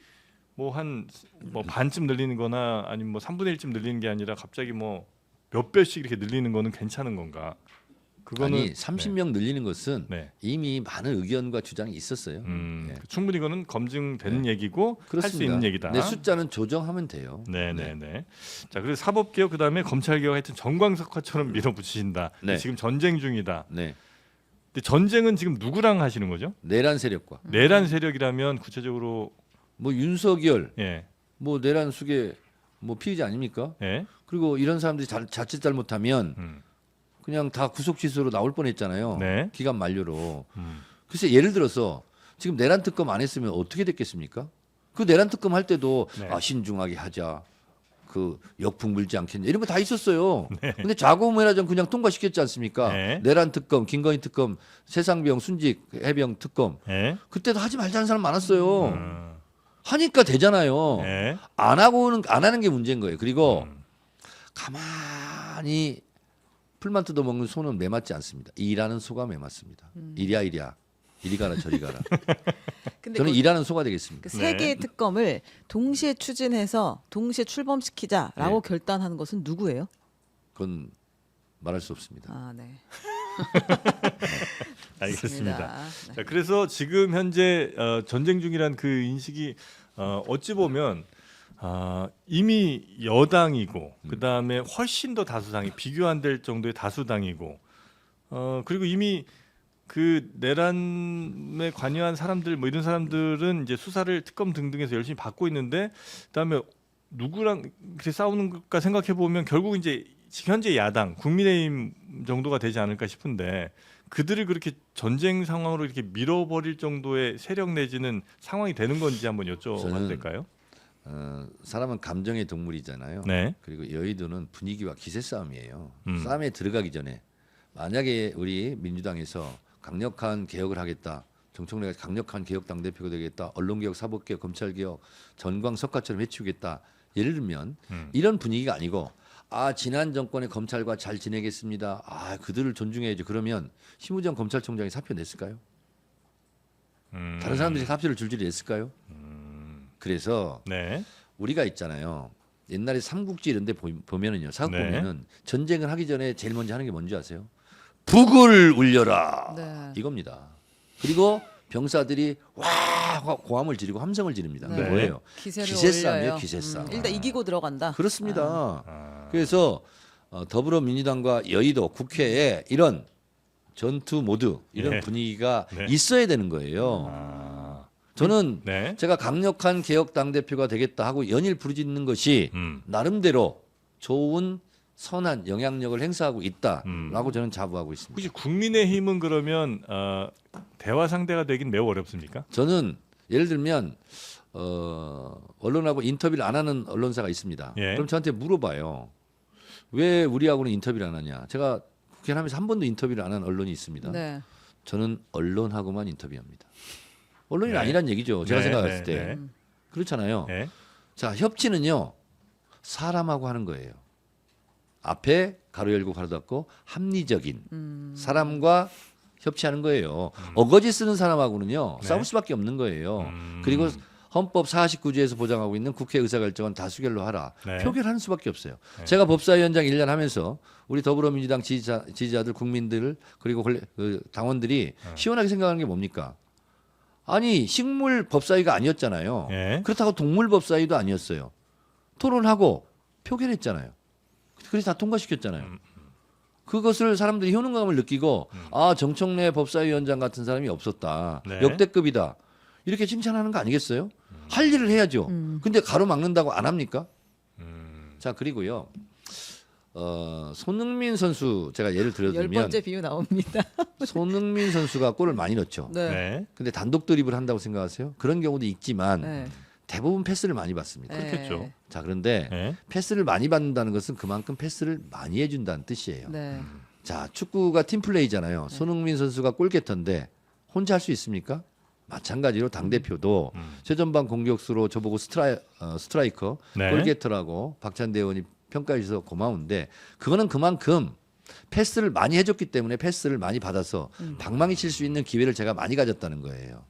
뭐 한 뭐 반쯤 늘리는거나 아니면 뭐 3분의 1쯤 늘리는 게 아니라 갑자기 뭐 몇 배씩 이렇게 늘리는 거는 괜찮은 건가? 그거는 아니 30명 늘리는 것은 네. 이미 많은 의견과 주장이 있었어요. 예. 충분히 그거는 검증된 얘기고 할 수 그렇습니다. 있는 얘기다. 내 숫자는 조정하면 돼요. 네네네. 자 그리고 사법개혁 그다음에 검찰개혁 하여튼 정광석화처럼 밀어붙이신다. 네. 지금 전쟁 중이다. 네. 근데 전쟁은 지금 누구랑 하시는 거죠? 내란 세력과 내란 세력이라면 구체적으로 뭐 윤석열 예, 뭐 내란 수계 뭐 피의자 아닙니까? 예, 그리고 이런 사람들이 자칫 잘못하면 음, 그냥 다 구속 취소로 나올 뻔했잖아요. 네. 기간 만료로. 음, 글쎄 예를 들어서 지금 내란 특검 안 했으면 어떻게 됐겠습니까? 그 내란 특검 할 때도 네. 신중하게 하자. 그 역풍 불지 않겠냐 이런 거 다 있었어요. 네. 근데 자고우면하전 그냥 통과시켰지 않습니까? 네. 내란 특검, 김건희 특검, 세상병, 순직 해병 특검 예, 그때도 하지 말자는 사람 많았어요. 음, 하니까 되잖아요. 예, 안 하는 게 문제인 거예요. 그리고 가만히 풀만 뜯어먹는 소는 매맞지 않습니다. 일하는 소가 매맞습니다. 이리야 이리 가라 저리 가라. 근데 저는 그, 일하는 소가 되겠습니다. 그 세 개의 네. 특검을 동시에 추진해서 동시에 출범시키자라고 결단한 것은 누구예요? 그건 말할 수 없습니다. 아, 네. 알겠습니다. 네. 자, 그래서 지금 현재 전쟁 중이란 그 인식이 어찌 보면 이미 여당이고 그 다음에 훨씬 더 다수당이 비교 안 될 정도의 다수당이고 그리고 이미 그 내란에 관여한 사람들 뭐 이런 사람들은 이제 수사를 특검 등등에서 열심히 받고 있는데 그다음에 누구랑 그렇게 싸우는 걸까 생각해 보면 결국 이제 현재 야당 국민의힘 정도가 되지 않을까 싶은데 그들을 그렇게 전쟁 상황으로 이렇게 밀어버릴 정도의 세력 내지는 상황이 되는 건지 한번 여쭤봐도 저는 될까요? 사람은 감정의 동물이잖아요. 네. 그리고 여의도는 분위기와 기세 싸움이에요. 음. 싸움에 들어가기 전에 만약에 우리 민주당에서 강력한 개혁을 하겠다. 정청래가 강력한 개혁 당대표가 되겠다. 언론개혁, 사법개혁, 검찰개혁, 전광석화처럼 해치우겠다. 예를 들면 이런 분위기가 아니고 지난 정권의 검찰과 잘 지내겠습니다. 그들을 존중해야죠. 그러면 심우정 검찰총장이 사표 냈을까요? 다른 사람들이 사표를 줄줄이 냈을까요? 그래서 네. 우리가 있잖아요. 옛날에 삼국지 이런 데 보면은요. 사극 네. 보면은 전쟁을 하기 전에 제일 먼저 하는 게 뭔지 아세요? 북을 울려라. 네. 이겁니다. 그리고 병사들이 와 고함을 지르고 함성을 지릅니다. 그게 네. 뭐예요? 기세를 기세싸움이에요, 올려요. 기세싸움. 일단 이기고 들어간다. 그렇습니다. 그래서 더불어민주당과 여의도 국회에 이런 전투 모드 이런 네. 분위기가 네. 있어야 되는 거예요. 저는 네. 제가 강력한 개혁 당대표가 되겠다 하고 연일 부르짖는 것이 나름대로 좋은 선한 영향력을 행사하고 있다라고 저는 자부하고 있습니다. 혹시 국민의힘은 그러면 대화 상대가 되긴 매우 어렵습니까? 저는 예를 들면 언론하고 인터뷰를 안 하는 언론사가 있습니다. 예. 그럼 저한테 물어봐요. 왜 우리하고는 인터뷰를 안 하냐? 제가 국회를 하면서 한 번도 인터뷰를 안 한 언론이 있습니다. 네. 저는 언론하고만 인터뷰합니다. 언론이 네. 아니란 얘기죠. 제가 네, 생각했을 네, 때. 네. 그렇잖아요. 네. 자, 협치는요. 사람하고 하는 거예요. 앞에 가로 열고 가로 닫고 합리적인 사람과 협치하는 거예요. 어거지 쓰는 사람하고는요. 네. 싸울 수밖에 없는 거예요. 그리고 헌법 49조에서 보장하고 있는 국회 의사결정은 다수결로 하라. 네. 표결하는 수밖에 없어요. 네. 제가 법사위원장 1년 하면서 우리 더불어민주당 지지자들, 국민들 그리고 당원들이 시원하게 생각하는 게 뭡니까? 아니 식물 법사위가 아니었잖아요. 네. 그렇다고 동물 법사위도 아니었어요. 토론하고 표결했잖아요. 그래서 다 통과시켰잖아요. 그것을 사람들이 효능감을 느끼고 정청래 법사위원장 같은 사람이 없었다. 네. 역대급이다. 이렇게 칭찬하는 거 아니겠어요? 할 일을 해야죠. 근데 가로막는다고 안 합니까? 자 그리고요. 손흥민 선수 제가 예를 열 들어드리면 번째 비유 나옵니다. 손흥민 선수가 골을 많이 넣죠. 네. 네. 근데 단독 드립을 한다고 생각하세요? 그런 경우도 있지만 네. 대부분 패스를 많이 받습니다. 그렇겠죠. 자, 그런데 네. 패스를 많이 받는다는 것은 그만큼 패스를 많이 해준다는 뜻이에요. 네. 자, 축구가 팀플레이잖아요. 손흥민 선수가 골게터인데 혼자 할 수 있습니까? 마찬가지로 당대표도 최전방 공격수로 저보고 스트라이커, 네. 골게터라고 박찬대 의원이 평가해 주셔서 고마운데 그거는 그만큼 패스를 많이 해줬기 때문에 패스를 많이 받아서 방망이 칠 수 있는 기회를 제가 많이 가졌다는 거예요.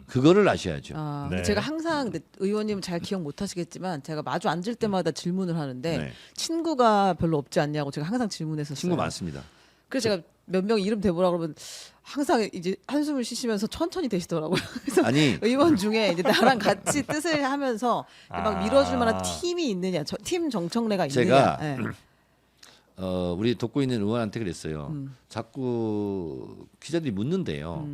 그거를 아셔야죠. 아, 네. 근데 제가 항상 근데 의원님은 잘 기억 못 하시겠지만 제가 마주 앉을 때마다 질문을 하는데 네. 친구가 별로 없지 않냐고 제가 항상 질문했었어요. 친구 많습니다. 그래서 제가 몇 명 이름 대보라 그러면 항상 이제 한숨을 쉬시면서 천천히 되시더라고요. 그래서 아니 의원 중에 이제 나랑 같이 뜻을 하면서 막 밀어줄 만한 아. 팀이 있느냐, 팀 정청래가 제가 있느냐. 네. 우리 돕고 있는 의원한테 그랬어요. 자꾸 기자들이 묻는데요.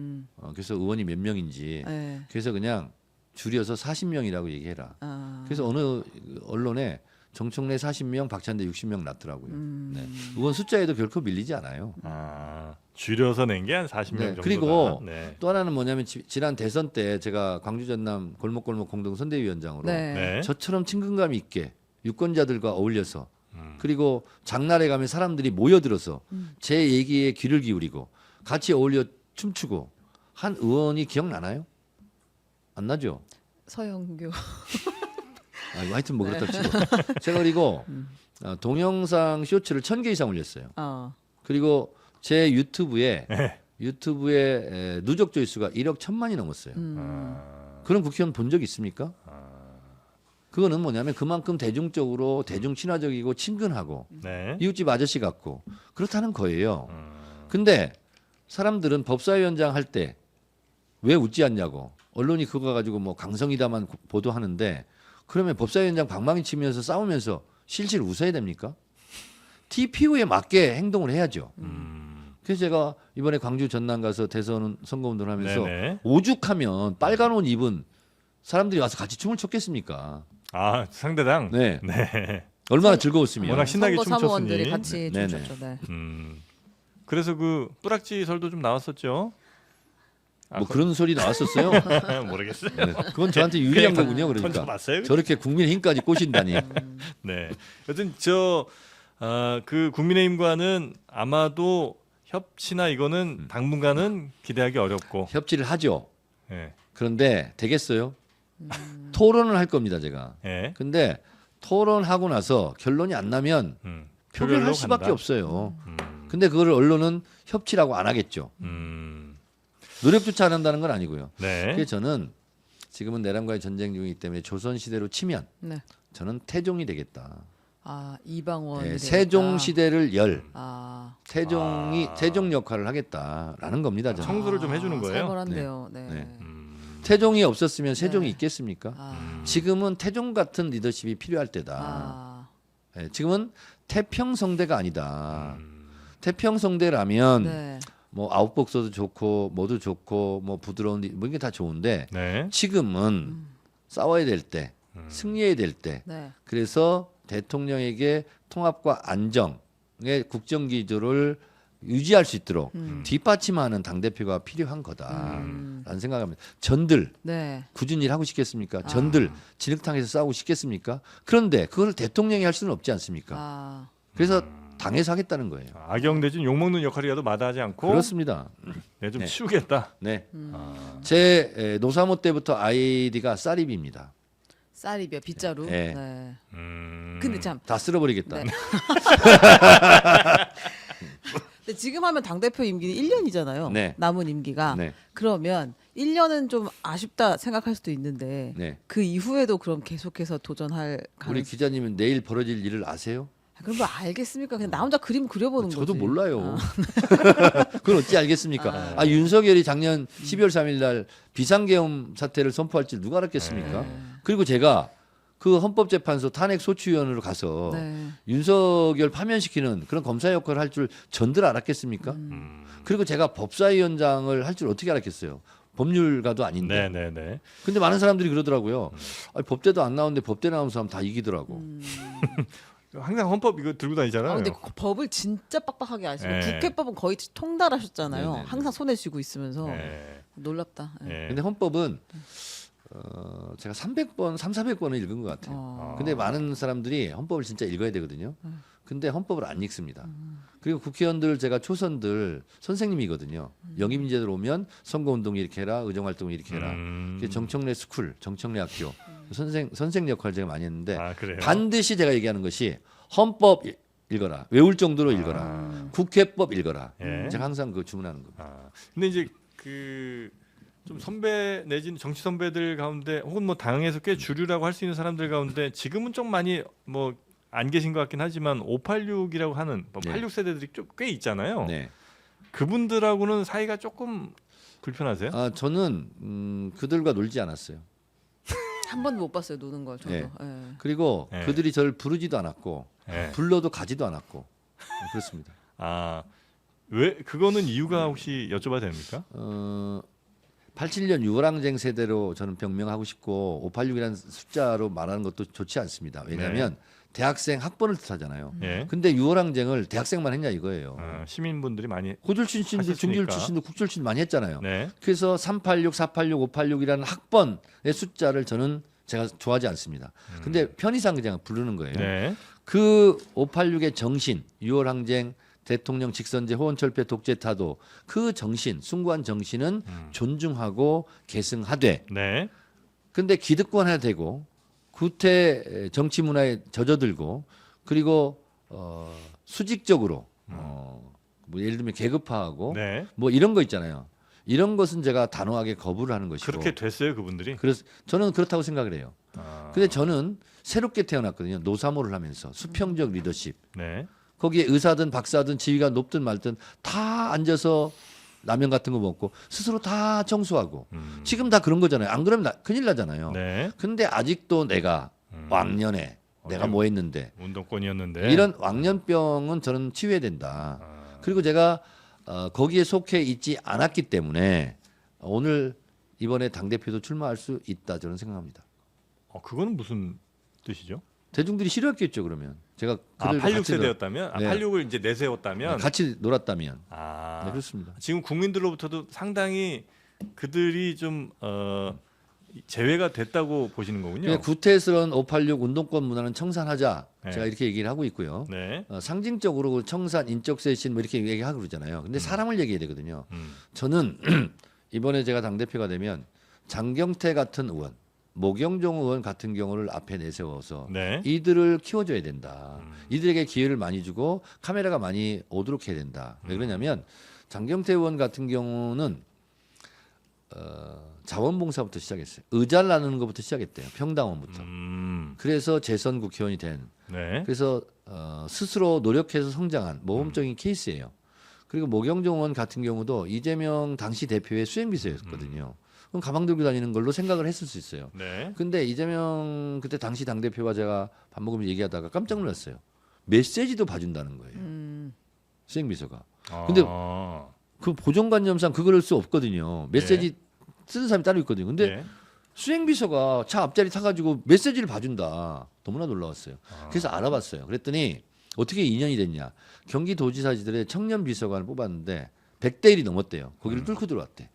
그래서 의원이 몇 명인지. 네. 그래서 그냥 줄여서 40명이라고 얘기해라. 아. 그래서 어느 언론에 정청래 40명, 박찬대 60명 났더라고요. 네. 의원 숫자에도 결코 밀리지 않아요. 아, 줄여서 낸 게 한 40명 네, 정도다. 그리고 네. 또 하나는 뭐냐면 지난 대선 때 제가 광주 전남 골목골목 공동 선대위원장으로 네. 네. 저처럼 친근감 있게 유권자들과 어울려서 그리고 장날에 가면 사람들이 모여들어서 제 얘기에 귀를 기울이고 같이 어울려 춤추고 한 의원이 기억나나요? 안 나죠? 서영교. 하여튼 뭐 그렇다 치고 제가 그리고 동영상 쇼츠를 1000개 이상 올렸어요. 그리고 제 유튜브에 누적 조회수가 1억 1000만이 넘었어요. 그런 국회의원 본 적 있습니까? 그거는 뭐냐면 그만큼 대중적으로 대중 친화적이고 친근하고 네. 이웃집 아저씨 같고 그렇다는 거예요. 근데 사람들은 법사위원장 할 때 왜 웃지 않냐고 언론이 그거 가지고 뭐 강성이다만 보도하는데 그러면 법사위원장 방망이 치면서 싸우면서 실실 웃어야 됩니까? TPO에 맞게 행동을 해야죠. 그래서 제가 이번에 광주 전남 가서 대선 선거운동을 하면서 네네. 오죽하면 빨간 옷 입은 사람들이 와서 같이 춤을 췄겠습니까? 아, 상대당. 네. 네. 얼마나 즐거웠으면. 워낙 신나게 선거 사무원들이 춤췄으니. 같이 네네. 춤췄죠. 네. 그래서 그 뿌락지설도 좀 나왔었죠. 뭐 그런 소리 나왔었어요. 모르겠어요. 네. 그건 저한테 유리한 그냥 거군요. 그러니까 던져봤어요? 저렇게 국민의힘까지 꼬신다니. 네. 여튼 그 국민의힘과는 아마도 협치나 이거는 당분간은 기대하기 어렵고. 협치를 하죠. 네. 그런데 되겠어요? 토론을 할 겁니다, 제가. 네. 근데 토론하고 나서 결론이 안 나면 표결할 표결로 수밖에 간다. 없어요. 근데 그걸 언론은 협치라고 안 하겠죠. 노력조차 안 한다는 건 아니고요. 네. 그래서 저는 지금은 내란과의 전쟁 중이기 때문에 조선 시대로 치면 네. 저는 태종이 되겠다. 아, 이방원. 네, 세종 시대를 열 아, 태종 역할을 하겠다라는 겁니다. 저는. 청소를 좀 해주는 거예요. 살벌한데요. 네. 네. 태종이 없었으면 세종이 네. 있겠습니까? 아, 지금은 태종 같은 리더십이 필요할 때다. 아, 네, 지금은 태평성대가 아니다. 태평성대라면 네. 뭐 아웃복서도 좋고 뭐도 좋고 뭐 부드러운 뭐 이게 다 좋은데 네. 지금은 싸워야 될 때, 승리해야 될 때. 네. 그래서 대통령에게 통합과 안정의 국정 기조를 유지할 수 있도록 뒷받침하는 당 대표가 필요한 거다라는 생각합니다. 전들 네. 굳은 일 하고 싶겠습니까? 전들 진흙탕에서 싸우고 싶겠습니까? 그런데 그걸 대통령이 할 수는 없지 않습니까? 아, 그래서 당에서 하겠다는 거예요. 악영 대신 욕먹는 역할이라도 마다하지 않고 그렇습니다. 네, 좀 네. 치우겠다. 네. 제 노사모 때부터 아이디가 쌀입입니다. 쌀이벼 빗자루. 네. 네. 음. 근데 참. 다 쓸어버리겠다. 네. 근데 지금 하면 당 대표 임기는 1년이잖아요. 네. 남은 임기가. 네. 그러면 1년은 좀 아쉽다 생각할 수도 있는데 네. 그 이후에도 그럼 계속해서 도전할 우리 가능. 기자님은 내일 벌어질 일을 아세요? 그럼 뭐 알겠습니까? 그냥 나 혼자 그림 그려보는 저도 거지. 몰라요. 그건 어찌 알겠습니까? 윤석열이 작년 12월 3일 날 비상계엄 사태를 선포할 줄 누가 알았겠습니까? 그리고 제가 그 헌법재판소 탄핵 소추위원으로 가서 네. 윤석열 파면시키는 그런 검사 역할을 할 줄 전들 알았겠습니까? 그리고 제가 법사위원장을 할 줄 어떻게 알았겠어요? 법률가도 아닌데. 네네네. 근데 많은 사람들이 그러더라고요. 아니, 법대도 안 나오는데 법대 나온 사람 다 이기더라고. 항상 헌법 이거 들고 다니잖아요. 아, 근데 그 법을 진짜 빡빡하게 아시고 네. 국회법은 거의 통달하셨잖아요. 네네네. 항상 손에 쥐고 있으면서 네. 놀랍다. 네. 네. 근데 헌법은 제가 300번, 400번을 읽은 것 같아요. 근데 많은 사람들이 헌법을 진짜 읽어야 되거든요. 근데 헌법을 안 읽습니다. 그리고 국회의원들 제가 초선들 선생님이거든요. 영입인재들 오면 선거운동 이렇게 해라, 의정활동 이렇게 해라. 그게 정청래 스쿨, 정청래 학교 선생 역할 제가 많이 했는데 아, 그래요? 반드시 제가 얘기하는 것이 헌법 읽어라, 외울 정도로 읽어라, 국회법 읽어라. 예. 제가 항상 그 주문하는 겁니다. 근데 이제 그 좀 선배 내지는 정치 선배들 가운데 혹은 뭐 당에서 꽤 주류라고 할 수 있는 사람들 가운데 지금은 좀 많이 뭐 안 계신 것 같긴 하지만 586이라고 하는 뭐 네. 86세대들이 좀 꽤 있잖아요. 네. 그분들하고는 사이가 조금 불편하세요? 저는 그들과 놀지 않았어요. 한 번도 못 봤어요 노는 걸 저도. 네. 예. 그리고 네. 그들이 저를 부르지도 않았고 네. 불러도 가지도 않았고 그렇습니다. 왜 그거는 이유가 혹시 여쭤봐도 됩니까? 87년 유월항쟁 세대로 저는 병명하고 싶고 586이라는 숫자로 말하는 것도 좋지 않습니다. 왜냐하면 대학생 학번을 뜻하잖아요. 예. 근데 유월항쟁을 대학생만 했냐 이거예요. 시민분들이 많이 고졸 출신들, 하셨으니까. 중졸 출신들, 국졸 출신 많이 했잖아요. 네. 그래서 386, 486, 586이라는 학번의 숫자를 제가 좋아하지 않습니다. 근데 편의상 그냥 부르는 거예요. 네. 그 586의 정신, 6월 항쟁, 대통령 직선제, 호원철폐, 독재 타도 그 정신, 숭고한 정신은 존중하고 계승하되 네. 근데 기득권 해야 되고 구태 정치 문화에 젖어들고 그리고 수직적으로 뭐 예를 들면 계급화하고 네. 뭐 이런 거 있잖아요. 이런 것은 제가 단호하게 거부를 하는 것이고 그렇게 됐어요, 그분들이? 그래서 저는 그렇다고 생각을 해요. 아, 근데 저는 새롭게 태어났거든요. 노사모를 하면서 수평적 리더십. 네. 거기에 의사든 박사든 지위가 높든 말든 다 앉아서 라면 같은 거 먹고 스스로 다 청소하고 지금 다 그런 거잖아요. 안 그러면 큰일 나잖아요. 네. 근데 아직도 내가 왕년에 내가 뭐 했는데 운동권이었는데 이런 왕년병은 저는 치유해야 된다. 그리고 제가 거기에 속해 있지 않았기 때문에 오늘 이번에 당대표도 출마할 수 있다 저는 생각합니다. 그거는 무슨 뜻이죠? 대중들이 싫어했겠죠 그러면 제가 그들 86세대였다면 네. 86을 이제 내세웠다면 같이 놀았다면 아, 네, 그렇습니다. 지금 국민들로부터도 상당히 그들이 좀 제외가 됐다고 보시는 거군요. 그냥 구태스러운 586 운동권 문화는 청산하자. 네. 제가 이렇게 얘기를 하고 있고요. 네. 상징적으로 청산, 인적 쇄신 뭐 이렇게 얘기하고 그러잖아요. 근데 사람을 얘기해야 되거든요. 음. 저는 이번에 제가 당대표가 되면 장경태 같은 의원, 모경종 의원 같은 경우를 앞에 내세워서 네. 이들을 키워줘야 된다. 이들에게 기회를 많이 주고 카메라가 많이 오도록 해야 된다. 왜 그러냐면 장경태 의원 같은 경우는 자원봉사부터 시작했어요. 의자를 나누는 것부터 시작했대요. 평당원부터. 그래서 재선 국회의원이 된. 네. 그래서 스스로 노력해서 성장한 모범적인 케이스예요. 그리고 모경종 의원 같은 경우도 이재명 당시 대표의 수행비서였거든요. 그럼 가방 들고 다니는 걸로 생각을 했을 수 있어요. 네. 근데 이재명 그때 당시 당대표와 제가 밥 먹으면서 얘기하다가 깜짝 놀랐어요. 메시지도 봐준다는 거예요. 수행비서가. 근데 그 보정관념상 그걸 수 없거든요. 메시지 쓰는 사람이 따로 있거든요. 근데 네. 수행비서가 차 앞자리 타가지고 메시지를 봐준다. 너무나 놀라웠어요. 그래서 알아봤어요. 그랬더니 어떻게 2년이 됐냐. 경기도지사지들의 청년비서관을 뽑았는데 100대 1이 넘었대요. 거기를 뚫고 들어왔대.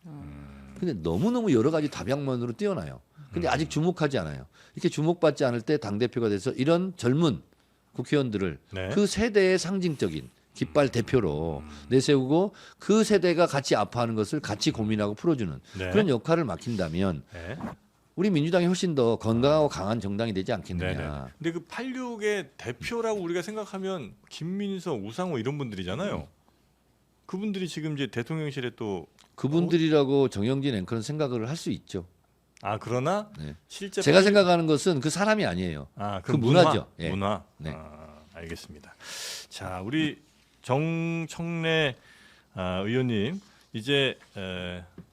근데 너무너무 여러 가지 다방면으로 뛰어나요. 근데 아직 주목하지 않아요. 이렇게 주목받지 않을 때 당대표가 돼서 이런 젊은 국회의원들을 네. 그 세대의 상징적인 깃발 대표로 내세우고 그 세대가 같이 아파하는 것을 같이 고민하고 풀어주는 네. 그런 역할을 맡긴다면 네. 우리 민주당이 훨씬 더 건강하고 강한 정당이 되지 않겠느냐. 네네. 근데 그 86의 대표라고 우리가 생각하면 김민석, 우상호 이런 분들이잖아요. 그분들이 지금 이제 대통령실에 또 그분들이라고 정영진 앵커는 생각을 할 수 있죠. 그러나 네. 실제 제가 생각하는 것은 그 사람이 아니에요. 그 문화죠. 예. 문화. 네. 알겠습니다. 자, 우리 정청래 의원님 이제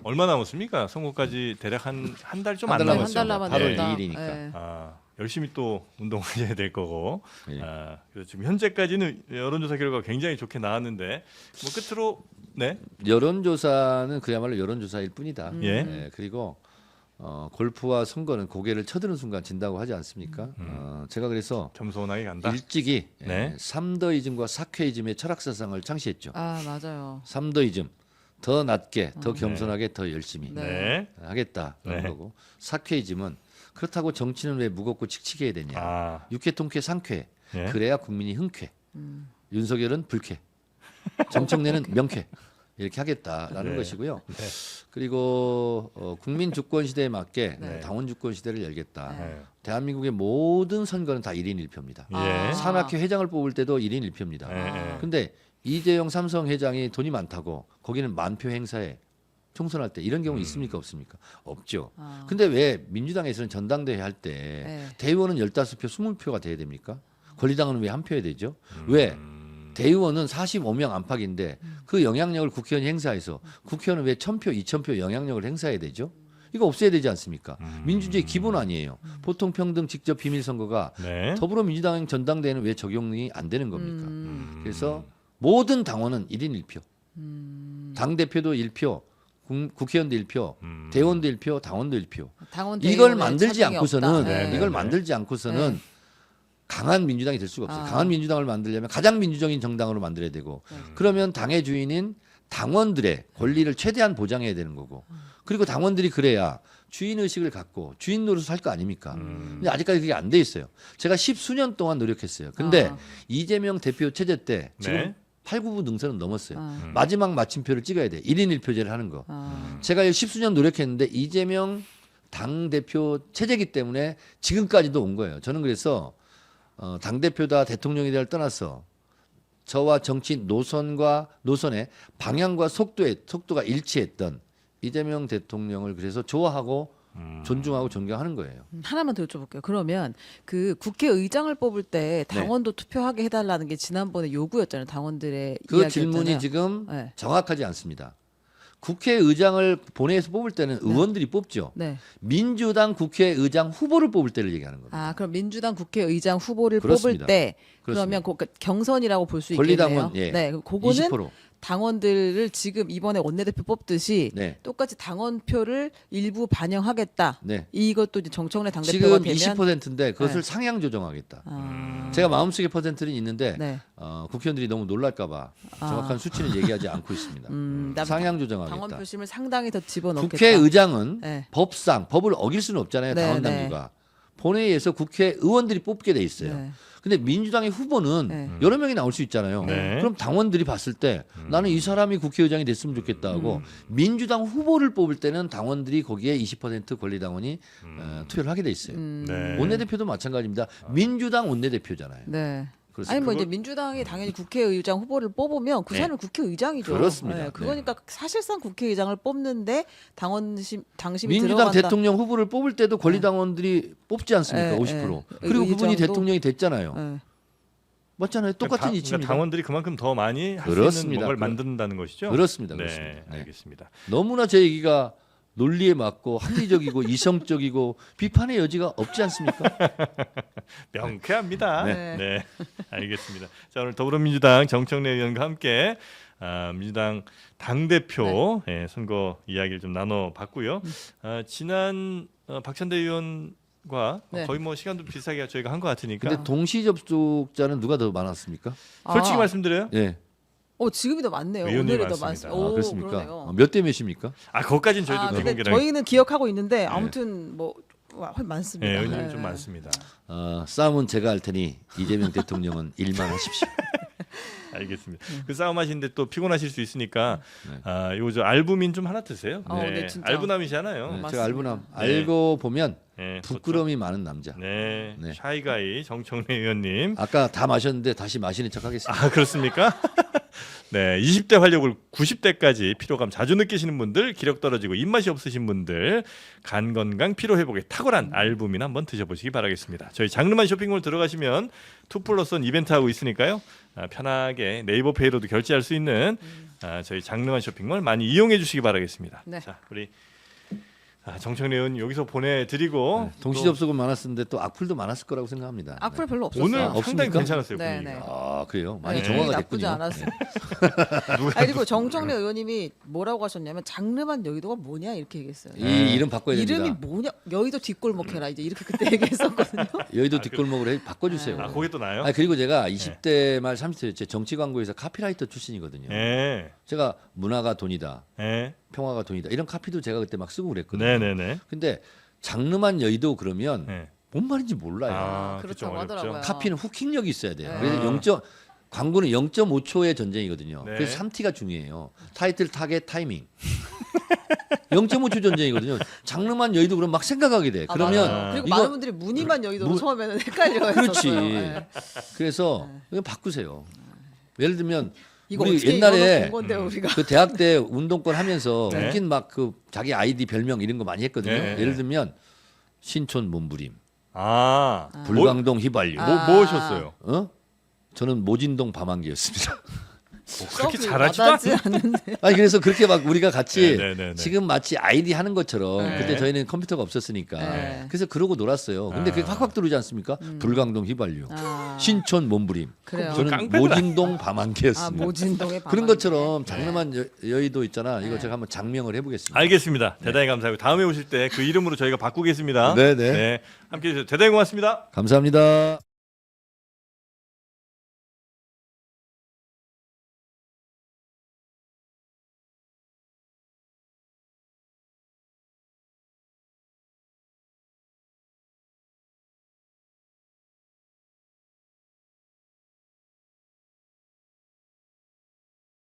얼마 남았습니까? 선거까지 대략 한 달 좀 안 한달 남았죠. 한달 남았습니다. 8월 2일이니까. 열심히 또 운동하셔야 될 거고. 예. 그래서 지금 현재까지는 여론조사 결과가 굉장히 좋게 나왔는데 뭐 끝으로 네. 여론조사는 그야말로 여론조사일 뿐이다. 예. 그리고 골프와 선거는 고개를 쳐드는 순간 진다고 하지 않습니까? 제가 그래서 겸손하게 간다. 일찍이 네. 3더이즘과 사쾌이즘의 철학사상을 창시했죠. 아 맞아요. 3더이즘 더 낮게, 더 겸손하게, 더 열심히 네. 하겠다 그런 네. 거고 사쾌이즘은 그렇다고 정치는 왜 무겁고 칙칙해야 되냐. 아, 육회, 통쾌, 상쾌. 예. 그래야 국민이 흥쾌. 윤석열은 불쾌. 정청래는 명쾌. 이렇게 하겠다라는 네. 것이고요. 네. 그리고 국민 주권 시대에 맞게 네. 당원 주권 시대를 열겠다. 네. 대한민국의 모든 선거는 다 1인 1표입니다. 예. 산악회 회장을 뽑을 때도 1인 1표입니다. 예. 근데 이재용 삼성 회장이 돈이 많다고 거기는 만표 행사에 총선할 때 이런 경우 있습니까 없습니까? 없죠. 아. 근데 왜 민주당에서는 전당대회 할 때 네. 대의원은 15표, 20표가 돼야 됩니까? 권리당원은 왜 한 표야 되죠? 왜? 대의원은 45명 안팎인데 그 영향력을 국회의원이 행사해서 국회의원은 왜 1000표, 2000표 영향력을 행사해야 되죠? 이거 없애야 되지 않습니까? 민주주의 기본 아니에요. 보통 평등 직접 비밀 선거가 네. 더불어민주당 전당대회는 왜 적용이 안 되는 겁니까? 그래서 모든 당원은 1인 1표. 당 대표도 1표, 국회의원도 1표, 대원도 1표, 당원도 1표. 당원 이걸 대의원에 만들지 차등이 않고서는 없다. 네. 이걸 네. 만들지 않고서는 강한 민주당이 될 수가 없어요. 아. 강한 민주당을 만들려면 가장 민주적인 정당으로 만들어야 되고 그러면 당의 주인인 당원들의 권리를 최대한 보장해야 되는 거고 그리고 당원들이 그래야 주인 의식을 갖고 주인 노릇을 할 거 아닙니까? 근데 아직까지 그게 안 돼 있어요. 제가 10수년 동안 노력했어요. 근데 아. 이재명 대표 체제 때 지금 네. 8, 9부 능선은 넘었어요. 아. 마지막 마침표를 찍어야 돼. 1인 1표제를 하는 거. 아. 제가 10수년 노력했는데 이재명 당대표 체제이기 때문에 지금까지도 온 거예요. 저는 그래서 당대표다 대통령이다를 떠나서 저와 정치 노선의 방향과 속도가 일치했던 이재명 대통령을 그래서 좋아하고 존중하고 존경하는 거예요. 하나만 더 여쭤볼게요. 그러면 그 국회의장을 뽑을 때 당원도 투표하게 해달라는 게 지난번에 요구였잖아요. 당원들의 그 이야기였잖아요. 질문이 지금 네. 정확하지 않습니다. 국회의장을 본회의에서 뽑을 때는 의원들이 뽑죠. 네. 민주당 국회의장 후보를 뽑을 때를 얘기하는 겁니다. 아 그럼 민주당 국회의장 후보를 그렇습니다. 뽑을 때 그렇습니다. 그러면 그 경선이라고 볼 수 있겠네요. 권리당원 예. 네, 그거는 20%. 당원들을 지금 이번에 원내대표 뽑듯이 네. 똑같이 당원표를 일부 반영하겠다. 네. 이것도 이제 정청래 당대표가 지금 되면 20%인데 그것을 네. 상향 조정하겠다. 아, 제가 마음속에 퍼센트는 있는데 네. 국회의원들이 너무 놀랄까봐 정확한 수치는 얘기하지 않고 있습니다. 나 상향 조정하겠다. 당원 표심을 상당히 더 집어넣겠다. 국회의장은 네. 법을 어길 수는 없잖아요. 네, 당원 네. 당규가. 본회의에서 국회의원들이 뽑게 돼 있어요. 네. 근데 민주당의 후보는 네. 여러 명이 나올 수 있잖아요. 네. 그럼 당원들이 봤을 때 나는 이 사람이 국회의장이 됐으면 좋겠다 하고 민주당 후보를 뽑을 때는 당원들이 거기에 20% 권리당원이 투표를 하게 돼 있어요. 네. 원내대표도 마찬가지입니다. 민주당 원내대표잖아요. 네. 그래서 아니 뭐 그걸- 이제 민주당이 당연히 국회의장 후보를 뽑으면 그 네. 사람은 국회의장이죠. 그렇습니다. 그거니까 사실상 국회의장을 뽑는데 당심이 민주당 들어간다. 대통령 후보를 뽑을 때도 권리당원들이 뽑지 않습니까? 네, 50%. 네. 그리고 그분이 의장도- 대통령이 됐잖아요. 네. 맞잖아요. 똑같은 그러니까 이치입니다. 당원들이 그만큼 더 많이 할 수 있는 그렇습니다. 뭔가를 만든다는 것이죠. 그렇습니다. 네, 그렇습니다. 네. 알겠습니다. 너무나 제 얘기가 논리에 맞고 합리적이고 이성적이고 비판의 여지가 없지 않습니까? 명쾌합니다. 네. 네, 알겠습니다. 자 오늘 더불어민주당 정청래 의원과 함께 민주당 당 대표 선거 이야기를 좀 나눠봤고요. 지난 박찬대 의원과 네. 거의 뭐 시간도 비슷하게 저희가 한 것 같으니까 근데 동시 접속자는 누가 더 많았습니까? 솔직히 아. 말씀드려요. 예. 지금이 더 많네요. 의원님이 오늘이 더 많습니다. 많습니다. 오, 그렇습니까? 그러네요. 몇 대 몇입니까? 그것까지는 저희도 근데 비공개랑 저희는 기억하고 있는데 아무튼 뭐 많습니다. 네, 의원님이 네. 좀 많습니다. 싸움은 제가 할 테니 이재명 대통령은 일만 하십시오. 알겠습니다. 그 싸움 하시는데 또 피곤하실 수 있으니까 요거 저 알부민 좀 하나 드세요. 네, 진짜. 알부남이잖아요. 네, 맞습니다. 제가 알부남 네. 알고 보면 네, 부끄러움이 많은 남자. 네, 네. 샤이가이 정청래 의원님. 아까 다 마셨는데 다시 마시는 척하겠습니다. 그렇습니까? 네, 20대 활력을 90대까지 피로감 자주 느끼시는 분들, 기력 떨어지고 입맛이 없으신 분들, 간 건강 피로 회복에 탁월한 알부민 한번 드셔보시기 바라겠습니다. 저희 장르만 쇼핑몰 들어가시면 2+1 이벤트 하고 있으니까요. 편하게 네이버페이로도 결제할 수 있는 저희 장르만 쇼핑몰 많이 이용해 주시기 바라겠습니다. 네. 자, 우리 정청래 의원 여기서 보내드리고 동시 접속은 많았었는데 또 악플도 많았을 거라고 생각합니다. 악플 네. 별로 없었어요. 오늘 없습니까? 상당히 괜찮았어요. 네, 분위기가. 네. 아 그래요? 많이 네, 정화가 나쁘지 됐군요. 않았어요. 누가 그리고 정청래 의원님이 뭐라고 하셨냐면 장르만 여의도가 뭐냐 이렇게 얘기했어요. 이 이름 바꿔야 됩니다. 이름이 뭐냐 여의도 뒷골목 해라 이제 이렇게 그때 얘기했었거든요. 여의도 뒷골목으로 바꿔주세요. 아, 거기 또 나요? 그리고 제가 20대 말 30대 정치 광고에서 카피라이터 출신이거든요. 네. 제가 문화가 돈이다, 네. 평화가 돈이다 이런 카피도 제가 그때 막 쓰고 그랬거든요. 네네네. 근데 장르만 여의도 그러면 네. 뭔 말인지 몰라요. 아, 그렇다고 좀 어렵죠. 하더라고요. 카피는 후킹력이 있어야 돼요. 네. 그래서 광고는 0.5초의 전쟁이거든요. 네. 그래서 3T가 중요해요. 타이틀, 타겟, 타이밍. 0.5초 전쟁이거든요. 장르만 여의도 그럼 막 생각하게 돼. 아, 그러면 맞아요. 그리고 이거 많은 분들이 무늬만 여의도로 무- 처음에는 헷갈려 그렇지. 했었어요. 네. 그래서 이거 바꾸세요. 예를 들면 이거 우리 어떻게 옛날에 이거는 본 건데 우리가 그 대학 때 운동권 하면서 네. 웃긴 막 그 자기 아이디 별명 이런 거 많이 했거든요. 네. 예를 들면 신촌 몸부림, 아, 불광동 휘발유. 뭐 하셨어요? 어? 저는 모진동 밤안개였습니다. 그렇게 서브 잘하지도 와닿지 않 않는데. 아니 그래서 그렇게 막 우리가 같이 네. 지금 마치 아이디 하는 것처럼 네. 그때 저희는 컴퓨터가 없었으니까 네. 그래서 그러고 놀았어요. 근데 그게 확확 들어오지 않습니까? 불광동 휘발유, 아, 신촌 몸부림. 그래요. 저는 깡패들아. 모진동 아 밤안개였습니다. 모진동의 그런 밤안개. 것처럼 장르만 여의도 있잖아. 이거 네. 제가 한번 장명을 해보겠습니다. 알겠습니다. 대단히 감사하고 다음에 오실 때 그 이름으로 저희가 바꾸겠습니다. 네네. 네, 함께해 주셔서 대단히 고맙습니다. 감사합니다.